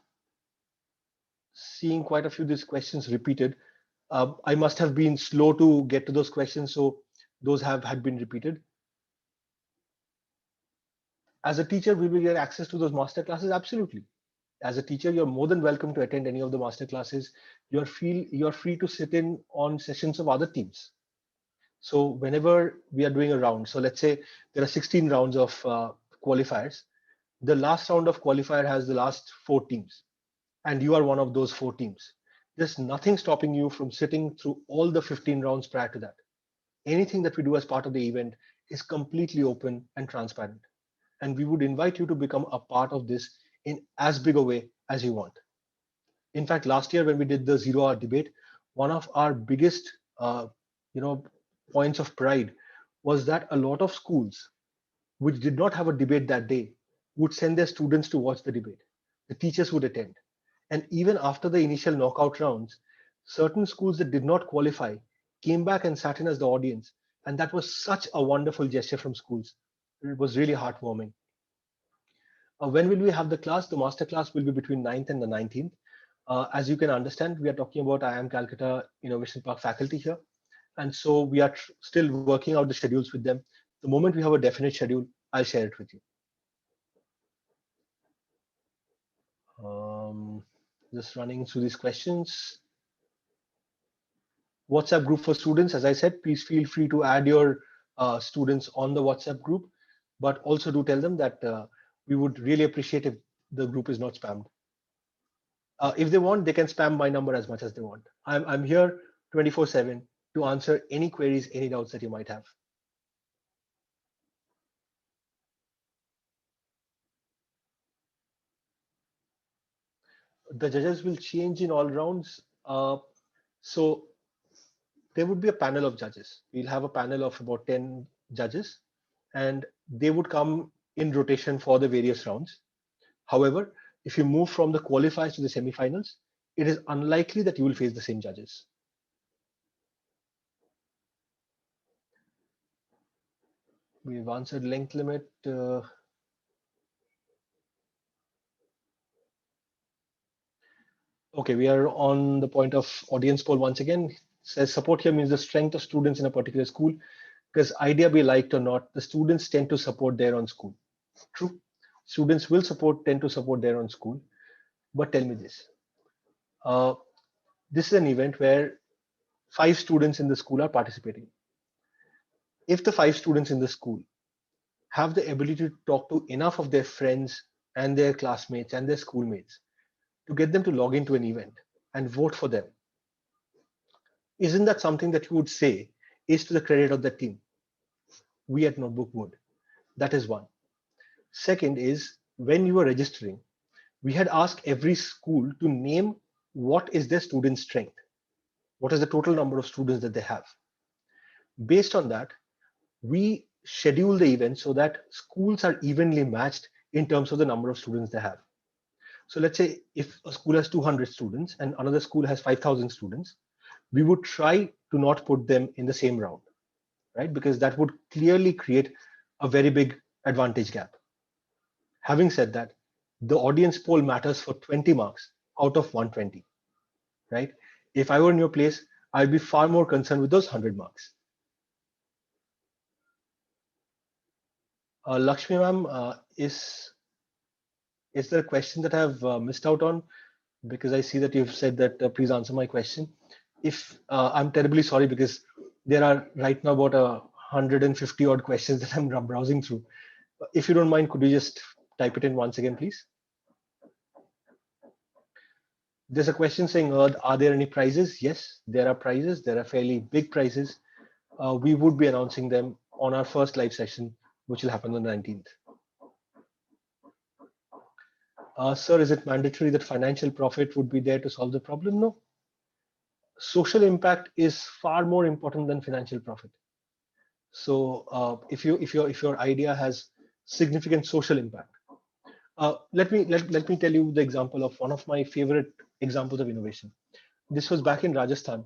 seeing quite a few of these questions repeated. I must have been slow to get to those questions, so those have had been repeated. As a teacher, will we get access to those master classes? Absolutely. As a teacher, you're more than welcome to attend any of the master classes. You're free to sit in on sessions of other teams. So whenever we are doing a round, so let's say there are 16 rounds of qualifiers. The last round of qualifier has the last 4 teams, and you are one of those 4 teams. There's nothing stopping you from sitting through all the 15 rounds prior to that. Anything that we do as part of the event is completely open and transparent. And we would invite you to become a part of this in as big a way as you want. In fact, last year when we did the 0 hour debate, one of our biggest you know, points of pride was that a lot of schools which did not have a debate that day would send their students to watch the debate. The teachers would attend. And even after the initial knockout rounds, certain schools that did not qualify came back and sat in as the audience. And that was such a wonderful gesture from schools. It was really heartwarming. When will we have the class? The master class will be between 9th and the 19th. As you can understand, we are talking about IIM Calcutta Innovation Park faculty here. And so we are still working out the schedules with them. The moment we have a definite schedule, I'll share it with you. Just running through these questions. WhatsApp group for students. As I said, please feel free to add your students on the WhatsApp group, but also do tell them that we would really appreciate if the group is not spammed. If they want, they can spam my number as much as they want. I'm here 24/7 to answer any queries, any doubts that you might have. The judges will change in all rounds. So there would be a panel of judges. We'll have a panel of about 10 judges, and they would come in rotation for the various rounds. However, if you move from the qualifiers to the semifinals, it is unlikely that you will face the same judges. We've answered length limit. Okay, we are on the point of audience poll once again. It says support here means the strength of students in a particular school, because idea be liked or not, the students tend to support their own school. True, students will tend to support their own school. But tell me this. This is an event where 5 students in the school are participating. If the 5 students in the school have the ability to talk to enough of their friends and their classmates and their schoolmates to get them to log into an event and vote for them, isn't that something that you would say is to the credit of the team? We at Notebook would. That is one. Second is, when you were registering, we had asked every school to name what is their student strength. What is the total number of students that they have? Based on that, we schedule the event so that schools are evenly matched in terms of the number of students they have. So let's say if a school has 200 students and another school has 5,000 students, we would try to not put them in the same round, right? Because that would clearly create a very big advantage gap. Having said that, the audience poll matters for 20 marks out of 120, right? If I were in your place, I'd be far more concerned with those 100 marks. Lakshmi ma'am, is there a question that I've missed out on? Because I see that you've said that please answer my question. If I'm terribly sorry, because there are right now about 150 odd questions that I'm browsing through. If you don't mind, could you just type it in once again, please? There's a question saying, are there any prizes? Yes, there are prizes. There are fairly big prizes. We would be announcing them on our first live session, which will happen on the 19th. Sir, is it mandatory that financial profit would be there to solve the problem? No. social impact is far more important than financial profit. So if your idea has significant social impact, let me tell you the example of one of my favorite examples of innovation. This was back in Rajasthan,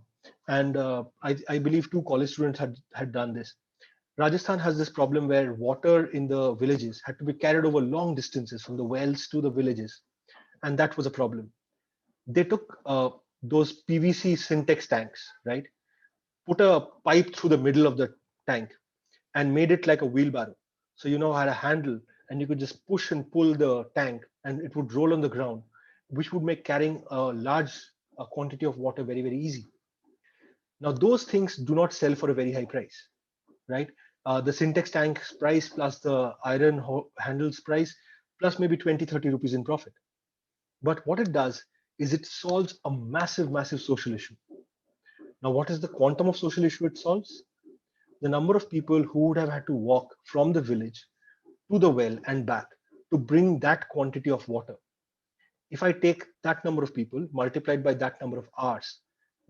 and I believe two college students had done this. Rajasthan has this problem where water in the villages had to be carried over long distances from the wells to the villages, and that was a problem. They took those PVC Syntex tanks, right? Put a pipe through the middle of the tank and made it like a wheelbarrow. So had a handle, and you could just push and pull the tank, and it would roll on the ground, which would make carrying a large quantity of water very, very easy. Now, those things do not sell for a very high price, right? The Syntex tank's price plus the iron handle's price plus maybe 20, 30 rupees in profit. But what it does is it solves a massive, massive social issue. Now, what is the quantum of social issue it solves? The number of people who would have had to walk from the village to the well and back to bring that quantity of water. If I take that number of people multiplied by that number of hours,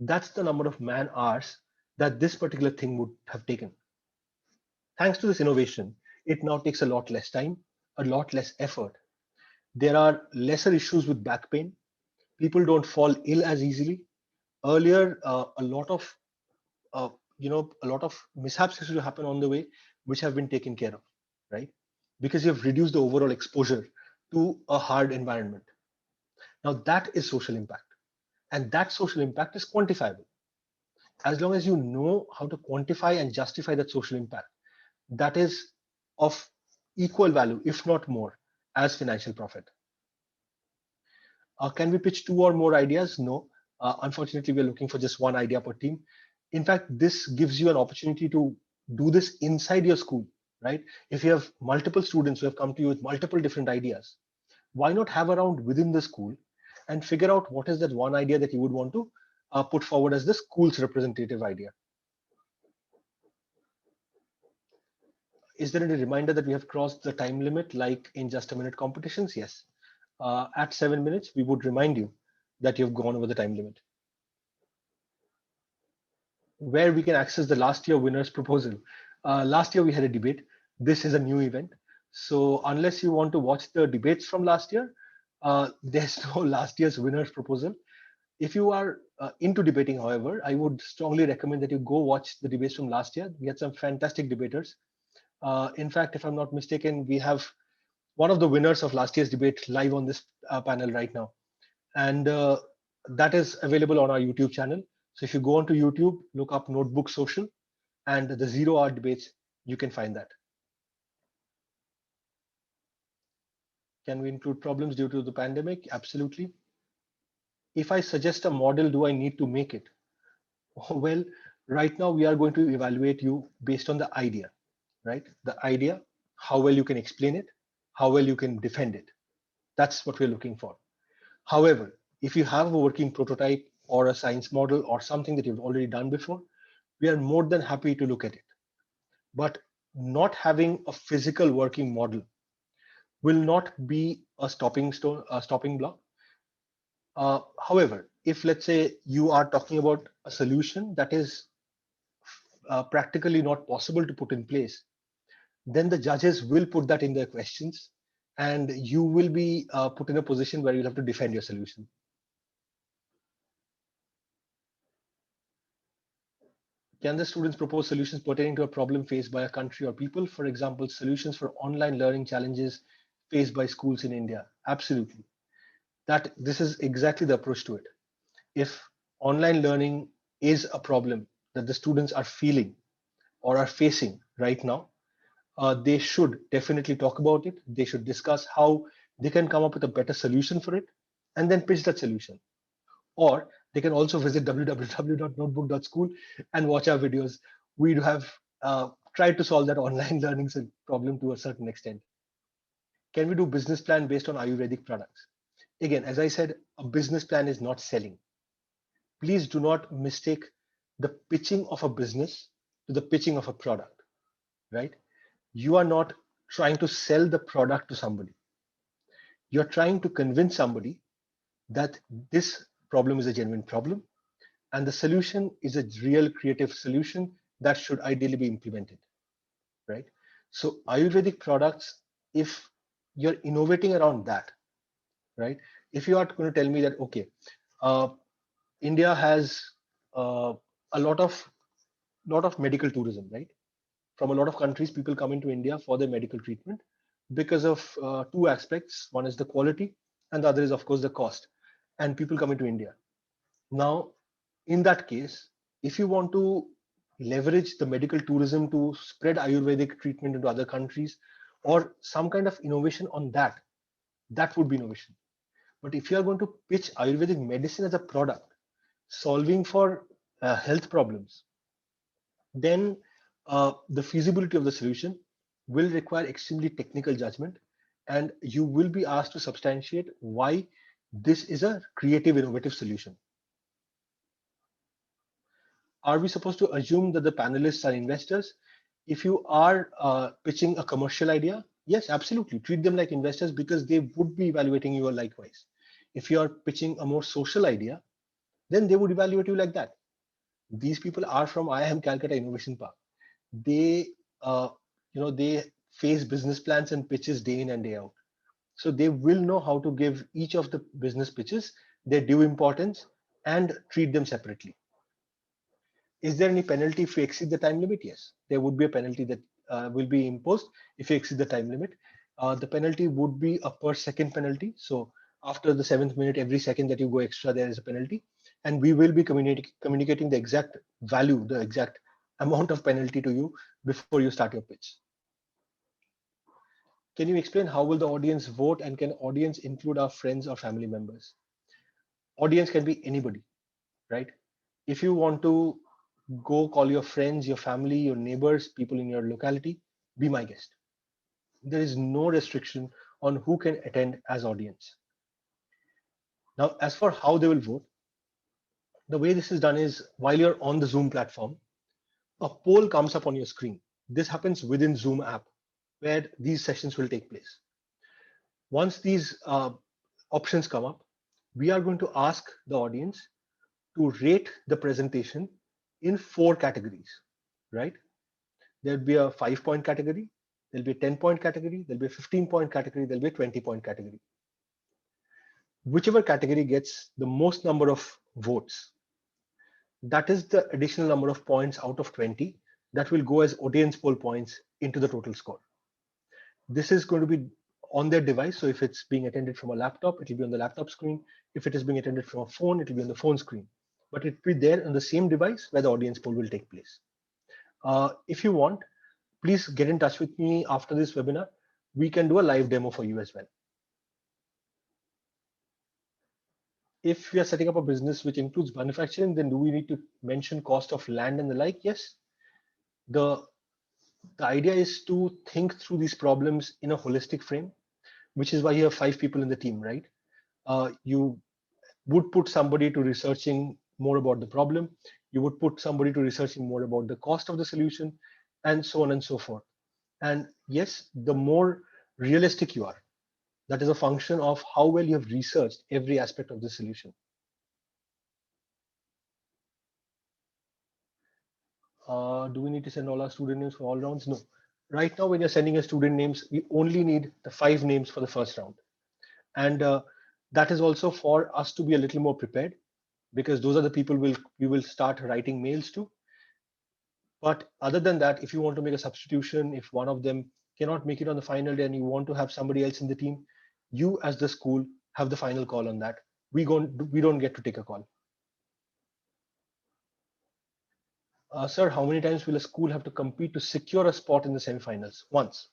that's the number of man hours that this particular thing would have taken. Thanks to this innovation, it now takes a lot less time, a lot less effort. There are lesser issues with back pain. People don't fall ill as easily. Earlier, uh, a lot of mishaps used to happen on the way, which have been taken care of, right? Because you've reduced the overall exposure to a hard environment. Now that is social impact, and that social impact is quantifiable. As long as you know how to quantify and justify that social impact, that is of equal value, if not more, as financial profit. Can we pitch two or more ideas? No. Unfortunately, we're looking for just one idea per team. In fact, this gives you an opportunity to do this inside your school, right? If you have multiple students who have come to you with multiple different ideas, why not have a round within the school and figure out what is that one idea that you would want to put forward as the school's representative idea? Is there any reminder that we have crossed the time limit like in just a minute competitions? Yes. At 7 minutes, we would remind you that you've gone over the time limit. Where we can access the last year winners proposal. Last year we had a debate. This is a new event. So unless you want to watch the debates from last year, there's no last year's winners proposal. If you are into debating, however, I would strongly recommend that you go watch the debates from last year. We had some fantastic debaters. In fact, if I'm not mistaken, we have one of the winners of last year's debate live on this panel right now. And that is available on our YouTube channel. So if you go onto YouTube, look up Notebook Social and the 0 hour debates, you can find that. Can we include problems due to the pandemic? Absolutely. If I suggest a model, do I need to make it? Well, right now we are going to evaluate you based on the idea, right? The idea, how well you can explain it, how well you can defend it. That's what we're looking for. However, if you have a working prototype or a science model or something that you've already done before, we are more than happy to look at it. But not having a physical working model will not be a stopping block. However, if let's say you are talking about a solution that is practically not possible to put in place, then the judges will put that in their questions, and you will be put in a position where you'll have to defend your solution. Can the students propose solutions pertaining to a problem faced by a country or people? For example, solutions for online learning challenges faced by schools in India? Absolutely. This is exactly the approach to it. If online learning is a problem that the students are feeling or are facing right now, they should definitely talk about it. They should discuss how they can come up with a better solution for it and then pitch that solution. Or they can also visit www.notebook.school and watch our videos. We have tried to solve that online learning problem to a certain extent. Can we do business plan based on Ayurvedic products? Again, as I said, a business plan is not selling. Please do not mistake the pitching of a business to the pitching of a product, right? You are not trying to sell the product to somebody. You're trying to convince somebody that this problem is a genuine problem. and the solution is a real creative solution that should ideally be implemented, right? So Ayurvedic products, if you're innovating around that, right? If you are going to tell me that, okay, uh, India has uh, a lot of medical tourism, right? From a lot of countries, people come into India for their medical treatment because of two aspects. One is the quality, and the other is, of course, the cost. And people come into India. Now, in that case, if you want to leverage the medical tourism to spread Ayurvedic treatment into other countries or some kind of innovation on that, that would be innovation. But if you are going to pitch Ayurvedic medicine as a product, solving for health problems, then the feasibility of the solution will require extremely technical judgment, and you will be asked to substantiate why this is a creative, innovative solution. Are we supposed to assume that the panelists are investors? If you are pitching a commercial idea, yes, absolutely. Treat them like investors because they would be evaluating you likewise. If you are pitching a more social idea, then they would evaluate you like that. These people are from IIM Calcutta Innovation Park. They, they face business plans and pitches day in and day out. So they will know how to give each of the business pitches their due importance and treat them separately. Is there any penalty if you exceed the time limit? Yes, there would be a penalty that will be imposed if you exceed the time limit. The penalty would be a per second penalty. So after the 7th minute, every second that you go extra, there is a penalty. And we will be communicating the exact value, the exact amount of penalty to you before you start your pitch. Can you explain how will the audience vote, and can audience include our friends or family members? Audience can be anybody, right? If you want to go call your friends, your family, your neighbors, people in your locality, be my guest. There is no restriction on who can attend as audience. Now, as for how they will vote, the way this is done is while you're on the Zoom platform, a poll comes up on your screen. This happens within Zoom app where these sessions will take place. Once these options come up, we are going to ask the audience to rate the presentation in 4 categories, right? There'll be a 5-point category, there'll be a 10-point category, there'll be a 15-point category, there'll be a 20-point category. Whichever category gets the most number of votes, that is the additional number of points out of 20 that will go as audience poll points into the total score. This is going to be on their device. So if it's being attended from a laptop, it will be on the laptop screen. If it is being attended from a phone, it will be on the phone screen. But it will be there on the same device where the audience poll will take place. If you want, please get in touch with me after this webinar. We can do a live demo for you as well. If we are setting up a business which includes manufacturing, then do we need to mention cost of land and the like? Yes. The idea is to think through these problems in a holistic frame, which is why you have 5 people in the team, right? You would put somebody to researching more about the problem. You would put somebody to researching more about the cost of the solution, and so on and so forth. And yes, the more realistic you are, that is a function of how well you have researched every aspect of the solution. Do we need to send all our student names for all rounds? No. Right now, when you're sending your student names, we only need the 5 names for the first round. And that is also for us to be a little more prepared, because those are the people we will start writing mails to. But other than that, if you want to make a substitution, if one of them cannot make it on the final day and you want to have somebody else in the team, you as the school have the final call on that. We don't get to take a call. Sir, how many times will a school have to compete to secure a spot in the semifinals? Once.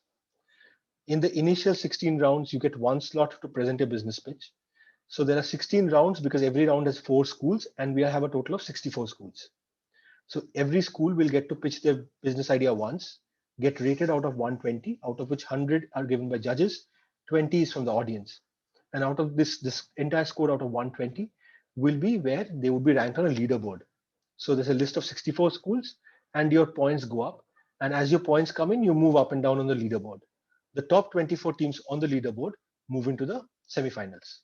In the initial 16 rounds, you get 1 slot to present a business pitch. So there are 16 rounds because every round has 4 schools, and we have a total of 64 schools. So every school will get to pitch their business idea once, get rated out of 120, out of which 100 are given by judges, 20 is from the audience. And out of this entire score out of 120 will be where they would be ranked on a leaderboard. So there's a list of 64 schools and your points go up. And as your points come in, you move up and down on the leaderboard. The top 24 teams on the leaderboard move into the semifinals.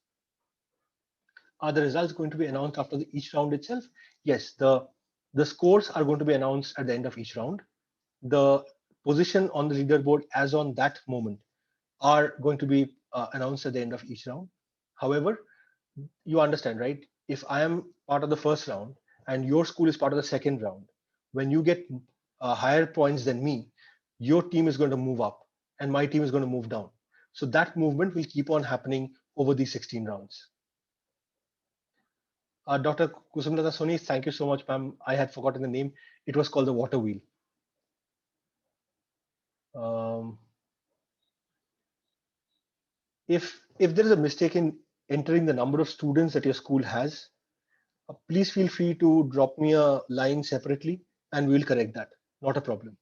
Are the results going to be announced after each round itself? Yes, the scores are going to be announced at the end of each round. The position on the leaderboard as on that moment are going to be announced at the end of each round. However, you understand, right? If I am part of the first round and your school is part of the second round, when you get higher points than me, your team is going to move up and my team is going to move down. So that movement will keep on happening over these 16 rounds. Dr. Kusumlata Soni, thank you so much, ma'am. I had forgotten the name. It was called the water wheel. Um, if there is a mistake in entering the number of students that your school has, please feel free to drop me a line separately and we will correct that. Not a problem.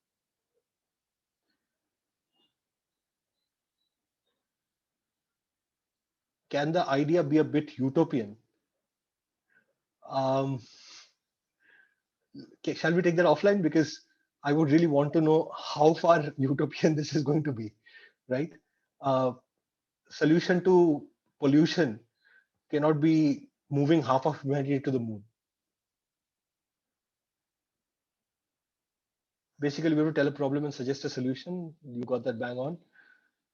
Can the idea be a bit utopian? Um, shall we take that offline? Because I would really want to know how far utopian this is going to be, right? Uh, Solution to pollution cannot be moving half of humanity to the moon. Basically, we have to tell a problem and suggest a solution. You got that bang on.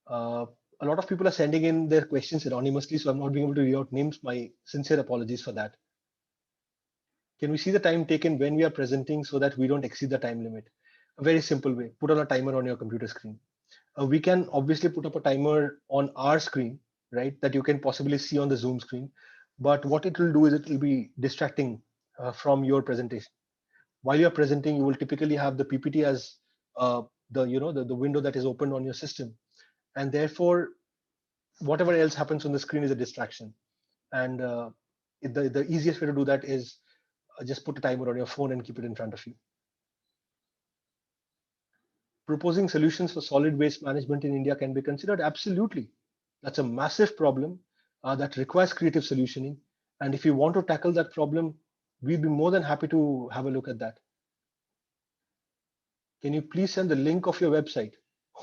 Uh, a lot of people are sending in their questions anonymously, so I'm not being able to read out names. My sincere apologies for that. Can we see the time taken when we are presenting so that we don't exceed the time limit? A very simple way, put on a timer on your computer screen. We can obviously put up a timer on our screen, right, that you can possibly see on the Zoom screen. But what it will do is it will be distracting from your presentation. While you're presenting, you will typically have the PPT as the window that is opened on your system. And therefore, whatever else happens on the screen is a distraction. And the easiest way to do that is just put a timer on your phone and keep it in front of you. Proposing solutions for solid waste management in India can be considered? Absolutely. That's a massive problem that requires creative solutioning. And if you want to tackle that problem, we'd be more than happy to have a look at that. Can you please send the link of your website?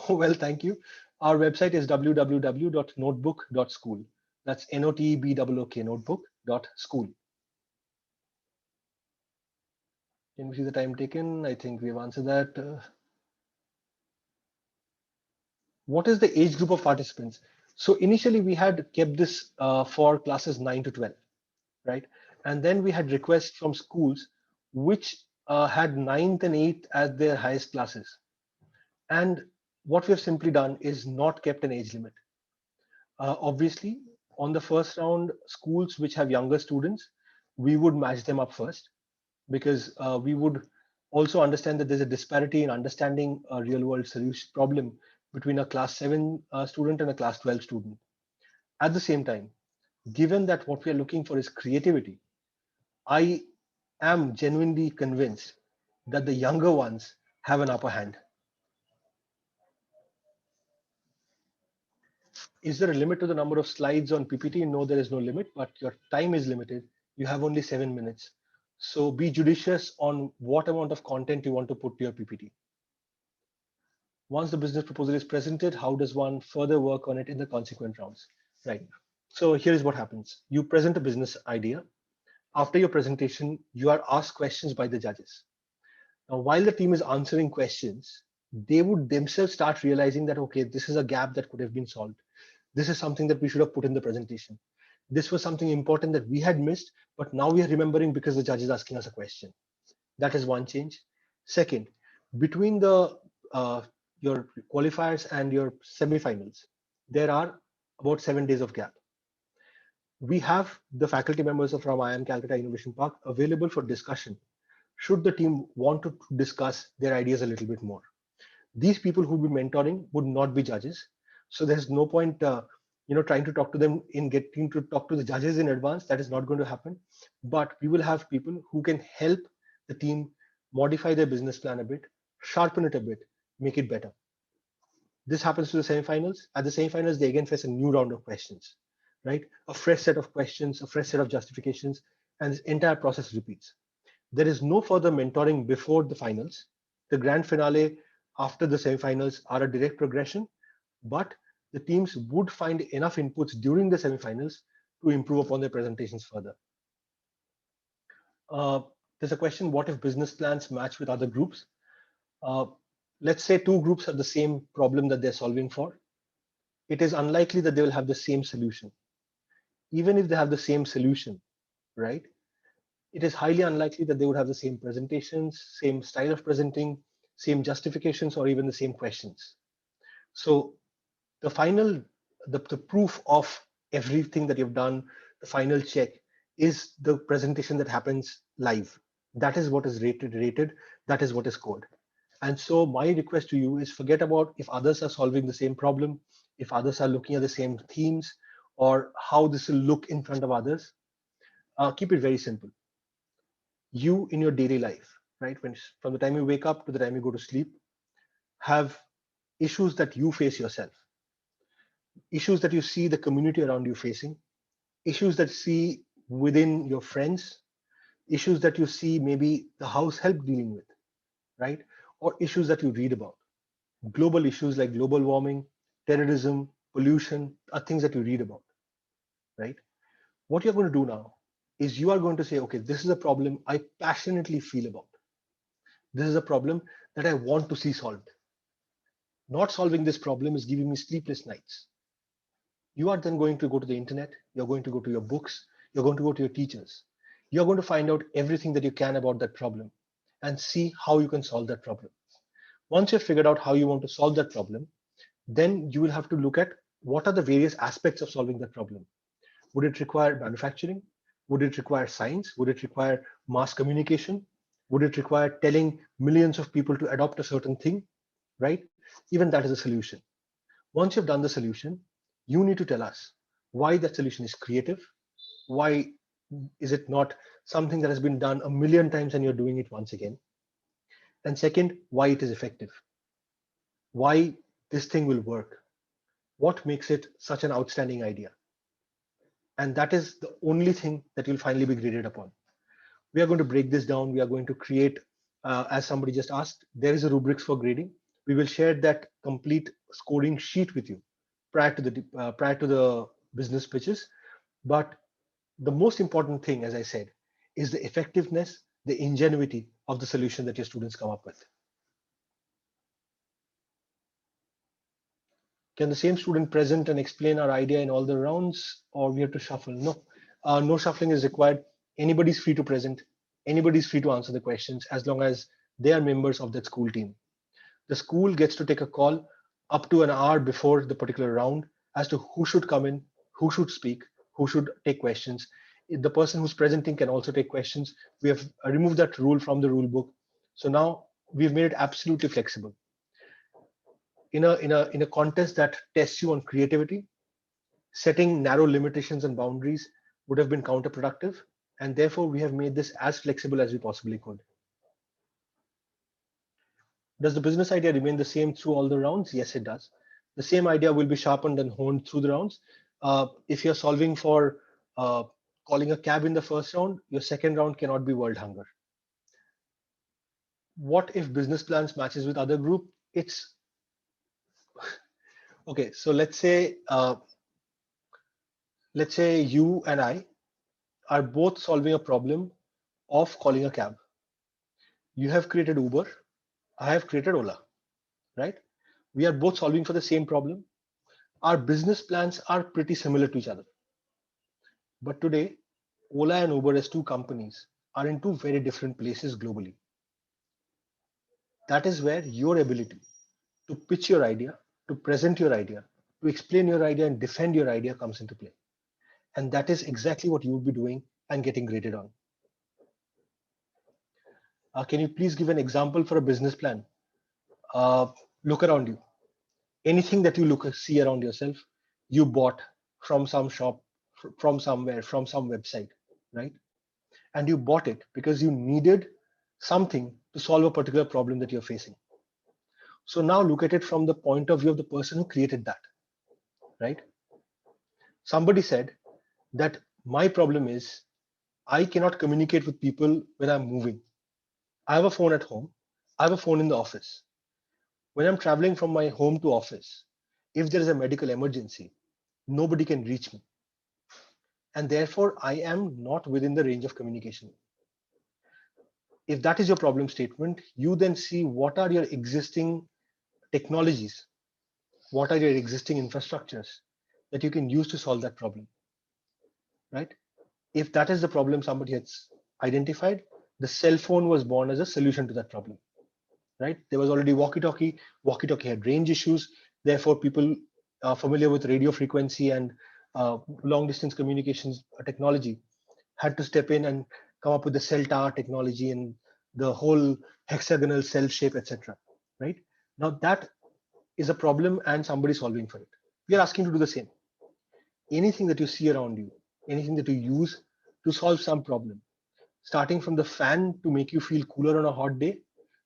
Oh, well, thank you. Our website is www.notebook.school. That's NOTEBOOK, notebook.school. Can we see the time taken? I think we've answered that. What is the age group of participants? So initially we had kept this for classes 9 to 12, right? And then we had requests from schools which had 9th and 8th as their highest classes. And what we have simply done is not kept an age limit. Obviously, on the first round, schools which have younger students, we would match them up first because we would also understand that there's a disparity in understanding a real world solution problem between a class 7 student and a class 12 student. At the same time, given that what we are looking for is creativity, I am genuinely convinced that the younger ones have an upper hand. Is there a limit to the number of slides on PPT? No, there is no limit, but your time is limited. You have only 7 minutes. So be judicious on what amount of content you want to put to your PPT. Once the business proposal is presented, how does one further work on it in the consequent rounds? Right. So here is what happens. You present a business idea. After your presentation, you are asked questions by the judges. Now, while the team is answering questions, they would themselves start realizing that, okay, this is a gap that could have been solved. This is something that we should have put in the presentation. This was something important that we had missed, but now we are remembering because the judge is asking us a question. That is one change. Second, between the your qualifiers and your semifinals, there are about 7 days of gap. We have the faculty members from IIM Calcutta Innovation Park available for discussion should the team want to discuss their ideas a little bit more. These people who will be mentoring would not be judges. So there's no point trying to talk to them in getting to talk to the judges in advance. That is not going to happen. But we will have people who can help the team modify their business plan a bit, sharpen it a bit, make it better. This happens to the semifinals. At the semifinals, they again face a new round of questions, right? A fresh set of questions, a fresh set of justifications, and this entire process repeats. There is no further mentoring before the finals. The grand finale after the semifinals are a direct progression, but the teams would find enough inputs during the semifinals to improve upon their presentations further. There's a question, what if business plans match with other groups? Uh, let's say two groups have the same problem that they're solving for. It is unlikely that they will have the same solution. Even if they have the same solution, right? It is highly unlikely that they would have the same presentations, same style of presenting, same justifications, or even the same questions. So the final, the proof of everything that you've done, the final check is the presentation that happens live. That is what is rated, that is what is scored. And so my request to you is forget about if others are solving the same problem, if others are looking at the same themes, or how this will look in front of others. Keep it very simple. You in your daily life, right? From the time you wake up to the time you go to sleep, have issues that you face yourself, issues that you see the community around you facing, issues that you see within your friends, issues that you see maybe the house help dealing with, right? Or issues that you read about. Global issues like global warming, terrorism, pollution are things that you read about, right? What you're going to do now is you are going to say, okay, this is a problem I passionately feel about. This is a problem that I want to see solved. Not solving this problem is giving me sleepless nights. You are then going to go to the internet, you're going to go to your books, you're going to go to your teachers. You're going to find out everything that you can about that problem and see how you can solve that problem. Once you've figured out how you want to solve that problem, then you will have to look at what are the various aspects of solving that problem. Would it require manufacturing? Would it require science? Would it require mass communication? Would it require telling millions of people to adopt a certain thing, right? Even that is a solution. Once you've done the solution, you need to tell us why that solution is creative. Why is it not something that has been done a million times and you're doing it once again? And second, why it is effective. Why this thing will work. What makes it such an outstanding idea? And that is the only thing that you'll finally be graded upon. We are going to break this down. We are going to create, as somebody just asked, there is a rubrics for grading. We will share that complete scoring sheet with you prior to the business pitches. But the most important thing, as I said, is the effectiveness, the ingenuity of the solution that your students come up with. Can the same student present and explain our idea in all the rounds, or we have to shuffle? No, no shuffling is required. Anybody's free to present. Anybody's free to answer the questions as long as they are members of that school team. The school gets to take a call up to an hour before the particular round as to who should come in, who should speak, who should take questions. The person who's presenting can also take questions. We have removed that rule from the rule book. So now we've made it absolutely flexible. In a contest that tests you on creativity, setting narrow limitations and boundaries would have been counterproductive, and therefore we have made this as flexible as we possibly could. Does the business idea remain the same through all the rounds? Yes, it does. The same idea will be sharpened and honed through the rounds. If you're solving for calling a cab in the first round, your second round cannot be world hunger. What if business plans matches with other group? It's okay. So let's say you and I are both solving a problem of calling a cab. You have created Uber, I have created Ola, right? We are both solving for the same problem. Our business plans are pretty similar to each other. But today, Ola and Uber as two companies are in two very different places globally. That is where your ability to pitch your idea, to present your idea, to explain your idea and defend your idea comes into play. And that is exactly what you would be doing and getting graded on. Can you please give an example for a business plan? Look around you. Anything that you see around yourself, you bought from some shop, from somewhere, from some website, right? And you bought it because you needed something to solve a particular problem that you're facing. So now look at it from the point of view of the person who created that, right? Somebody said that my problem is I cannot communicate with people when I'm moving. I have a phone at home. I have a phone in the office. When I'm traveling from my home to office, if there is a medical emergency, nobody can reach me. and therefore I am not within the range of communication. If that is your problem statement, you then see what are your existing technologies, what are your existing infrastructures that you can use to solve that problem, right? If that is the problem somebody has identified, the cell phone was born as a solution to that problem, right? There was already walkie-talkie. Walkie-talkie had range issues. Therefore, people familiar with radio frequency and long-distance communications technology had to step in and come up with the cell tower technology and the whole hexagonal cell shape, etc. Right? Now that is a problem and somebody solving for it. We are asking to do the same. Anything that you see around you, anything that you use to solve some problem, starting from the fan to make you feel cooler on a hot day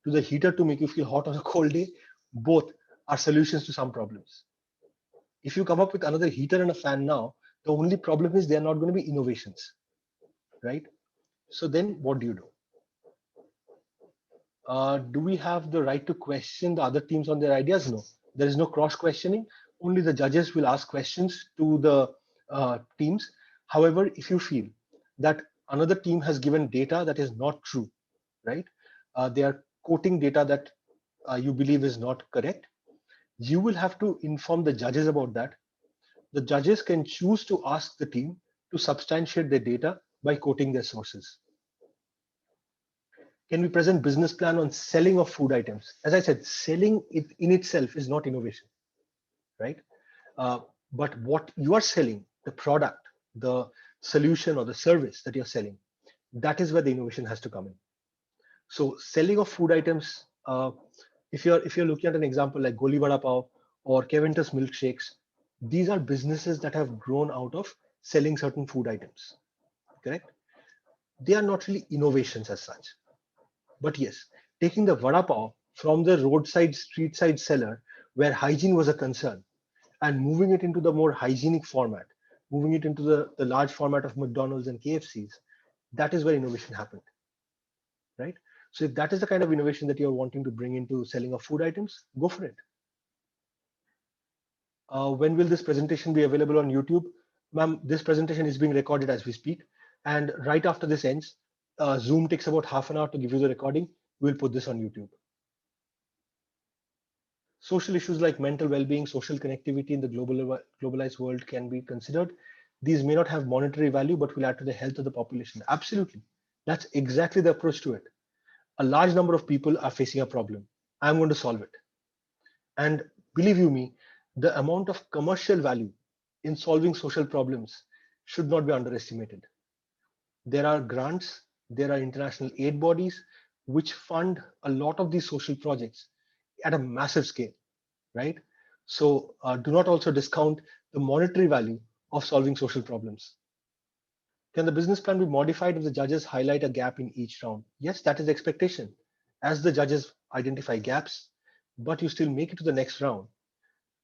to the heater to make you feel hot on a cold day, both are solutions to some problems. If you come up with another heater and a fan now, the only problem is they're not going to be innovations, right? So then what do? Do we have the right to question the other teams on their ideas? No, there is no cross questioning. Only the judges will ask questions to the teams. However, if you feel that another team has given data that is not true, right? They are quoting data that you believe is not correct. You will have to inform the judges about that. The judges can choose to ask the team to substantiate their data by quoting their sources. Can we present business plan on selling of food items? As I said, selling it in itself is not innovation, right? But what you are selling, the product, the solution or the service that you're selling, that is where the innovation has to come in. So selling of food items, if you're looking at an example like Goli Vada Pav or Kevintus milkshakes, these are businesses that have grown out of selling certain food items, correct? They are not really innovations as such. But yes, taking the vada pav from the roadside, street side seller where hygiene was a concern and moving it into the more hygienic format, moving it into the large format of McDonald's and KFC's, that is where innovation happened, right? So if that is the kind of innovation that you're wanting to bring into selling of food items, go for it. When will this presentation be available on YouTube? Ma'am, this presentation is being recorded as we speak. And right after this ends, Zoom takes about half an hour to give you the recording. We'll put this on YouTube. Social issues like mental well-being, social connectivity in the globalized world can be considered. These may not have monetary value, but will add to the health of the population. Absolutely. That's exactly the approach to it. A large number of people are facing a problem. I'm going to solve it. And believe you me, the amount of commercial value in solving social problems should not be underestimated. There are grants, there are international aid bodies which fund a lot of these social projects at a massive scale, right? So do not also discount the monetary value of solving social problems. Can the business plan be modified if the judges highlight a gap in each round? Yes, that is the expectation. As the judges identify gaps, but you still make it to the next round,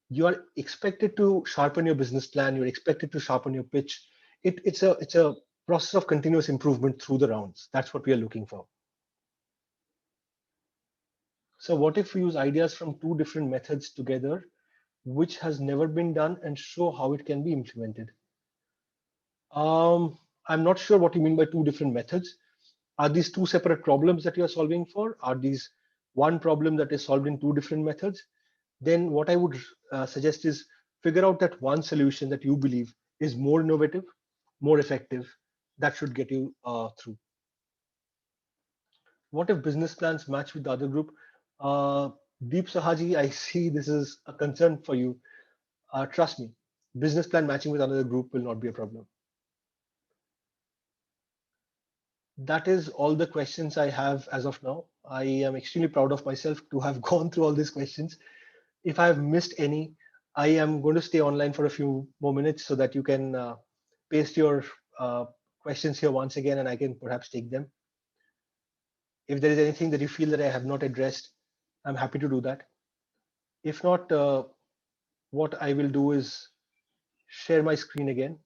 you are expected to sharpen your business plan. You're expected to sharpen your pitch. It's a process of continuous improvement through the rounds. That's what we are looking for. So what if we use ideas from two different methods together, which has never been done, and show how it can be implemented? I'm not sure what you mean by two different methods. Are these two separate problems that you're solving for? Are these one problem that is solved in two different methods? Then what I would suggest is figure out that one solution that you believe is more innovative, more effective, that should get you through. What if business plans match with the other group? Deep Sahaji, I see this is a concern for you. Trust me, business plan matching with another group will not be a problem. That is all the questions I have as of now. I am extremely proud of myself to have gone through all these questions. If I have missed any, I am going to stay online for a few more minutes so that you can paste your questions here once again and I can perhaps take them. If there is anything that you feel that I have not addressed, I'm happy to do that. If not, what I will do is share my screen again,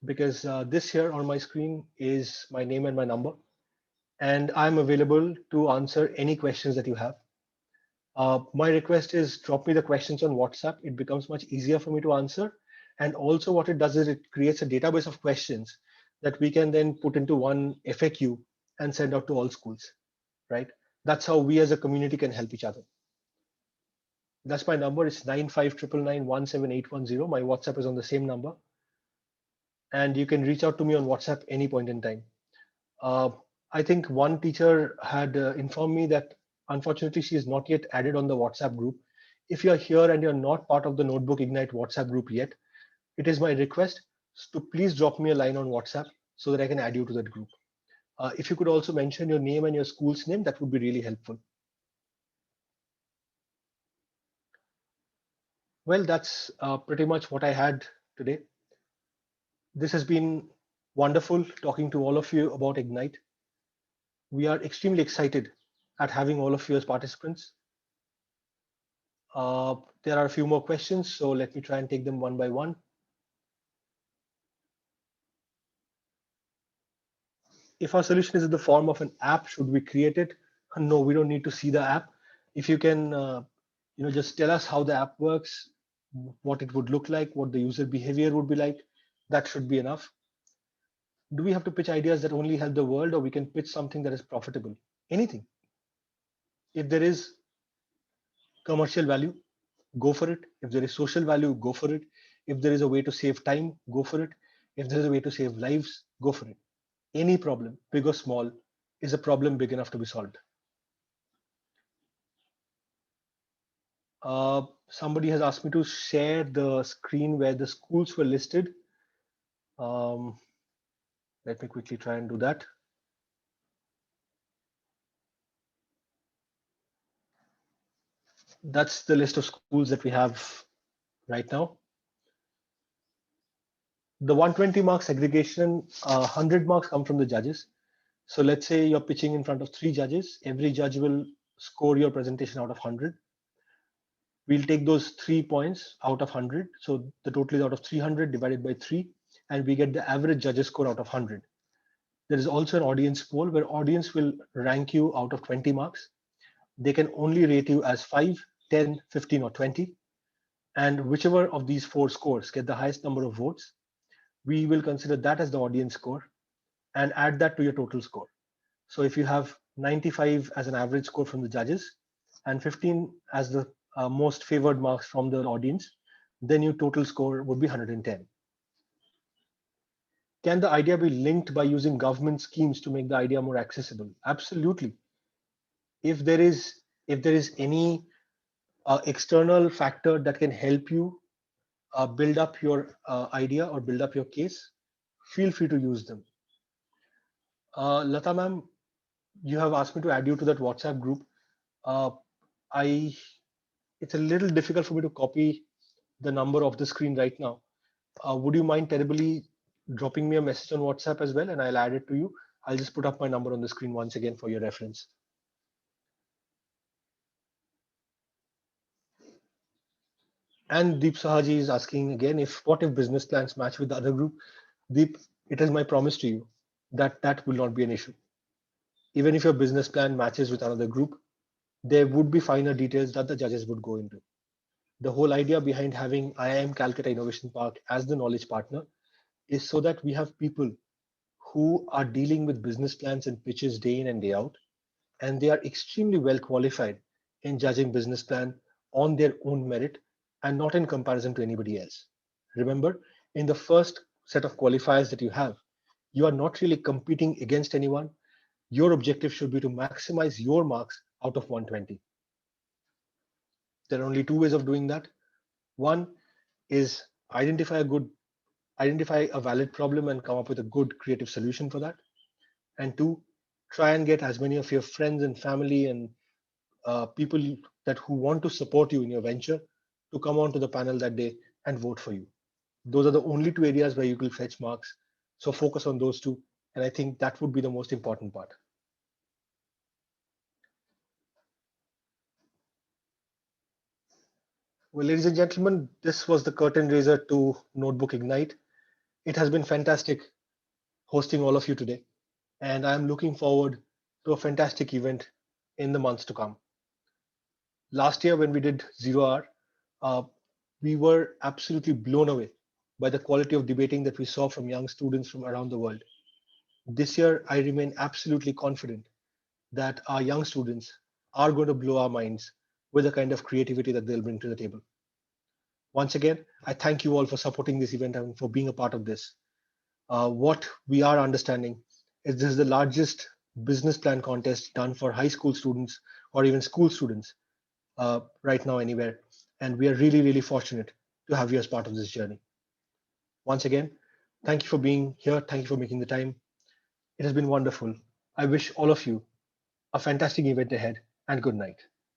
because this here on my screen is my name and my number, and I'm available to answer any questions that you have. My request is drop me the questions on WhatsApp. It becomes much easier for me to answer. And also what it does is it creates a database of questions that we can then put into one FAQ and send out to all schools, right? That's how we as a community can help each other. That's my number. It's 9599917810. My WhatsApp is on the same number. And you can reach out to me on WhatsApp any point in time. I think one teacher had informed me that unfortunately she is not yet added on the WhatsApp group. If you're here and you're not part of the Notebook Ignite WhatsApp group yet, it is my request to please drop me a line on WhatsApp so that I can add you to that group. If you could also mention your name and your school's name, that would be really helpful. Well, that's pretty much what I had today. This has been wonderful talking to all of you about Ignite. We are extremely excited at having all of you as participants. There are a few more questions, so let me try and take them one by one. If our solution is in the form of an app, should we create it? No, we don't need to see the app. If you can, just tell us how the app works, what it would look like, what the user behavior would be like, that should be enough. Do we have to pitch ideas that only help the world, or we can pitch something that is profitable? Anything. If there is commercial value, go for it. If there is social value, go for it. If there is a way to save time, go for it. If there is a way to save lives, go for it. Any problem, big or small, is a problem big enough to be solved. Somebody has asked me to share the screen where the schools were listed. Let me quickly try and do that. That's the list of schools that we have right now. The 120 marks segregation, 100 marks come from the judges. So let's say you're pitching in front of 3 judges. Every judge will score your presentation out of 100. We'll take those 3 points out of 100. So the total is out of 300 divided by 3, and we get the average judges score out of 100. There is also an audience poll where audience will rank you out of 20 marks. They can only rate you as 5, 10, 15, or 20. And whichever of these 4 scores get the highest number of votes, we will consider that as the audience score and add that to your total score. So if you have 95 as an average score from the judges and 15 as the most favored marks from the audience, then your total score would be 110. Can the idea be linked by using government schemes to make the idea more accessible? Absolutely. If there is any external factor that can help you build up your idea or build up your case, feel free to use them. Lata ma'am, you have asked me to add you to that WhatsApp group. It's a little difficult for me to copy the number off the screen right now. Would you mind terribly dropping me a message on WhatsApp as well, and I'll add it to you. I'll just put up my number on the screen once again for your reference. And Deep Sahaji is asking again, what if business plans match with the other group? Deep, it is my promise to you that that will not be an issue. Even if your business plan matches with another group, there would be finer details that the judges would go into. The whole idea behind having IIM Calcutta Innovation Park as the knowledge partner is so that we have people who are dealing with business plans and pitches day in and day out, and they are extremely well qualified in judging business plan on their own merit and not in comparison to anybody else. Remember, in the first set of qualifiers that you have, you are not really competing against anyone. Your objective should be to maximize your marks out of 120. There are only 2 ways of doing that. One is identify a valid problem and come up with a good creative solution for that. And 2, try and get as many of your friends and family and people who want to support you in your venture to come onto the panel that day and vote for you. Those are the only 2 areas where you will fetch marks. So focus on those 2. And I think that would be the most important part. Well, ladies and gentlemen, this was the curtain raiser to Notebook Ignite. It has been fantastic hosting all of you today. And I'm looking forward to a fantastic event in the months to come. Last year when we did 0 Hour, we were absolutely blown away by the quality of debating that we saw from young students from around the world. This year, I remain absolutely confident that our young students are going to blow our minds with the kind of creativity that they'll bring to the table. Once again, I thank you all for supporting this event and for being a part of this. What we are understanding is this is the largest business plan contest done for high school students or even school students right now anywhere. And we are really, really fortunate to have you as part of this journey. Once again, thank you for being here. Thank you for making the time. It has been wonderful. I wish all of you a fantastic event ahead and good night.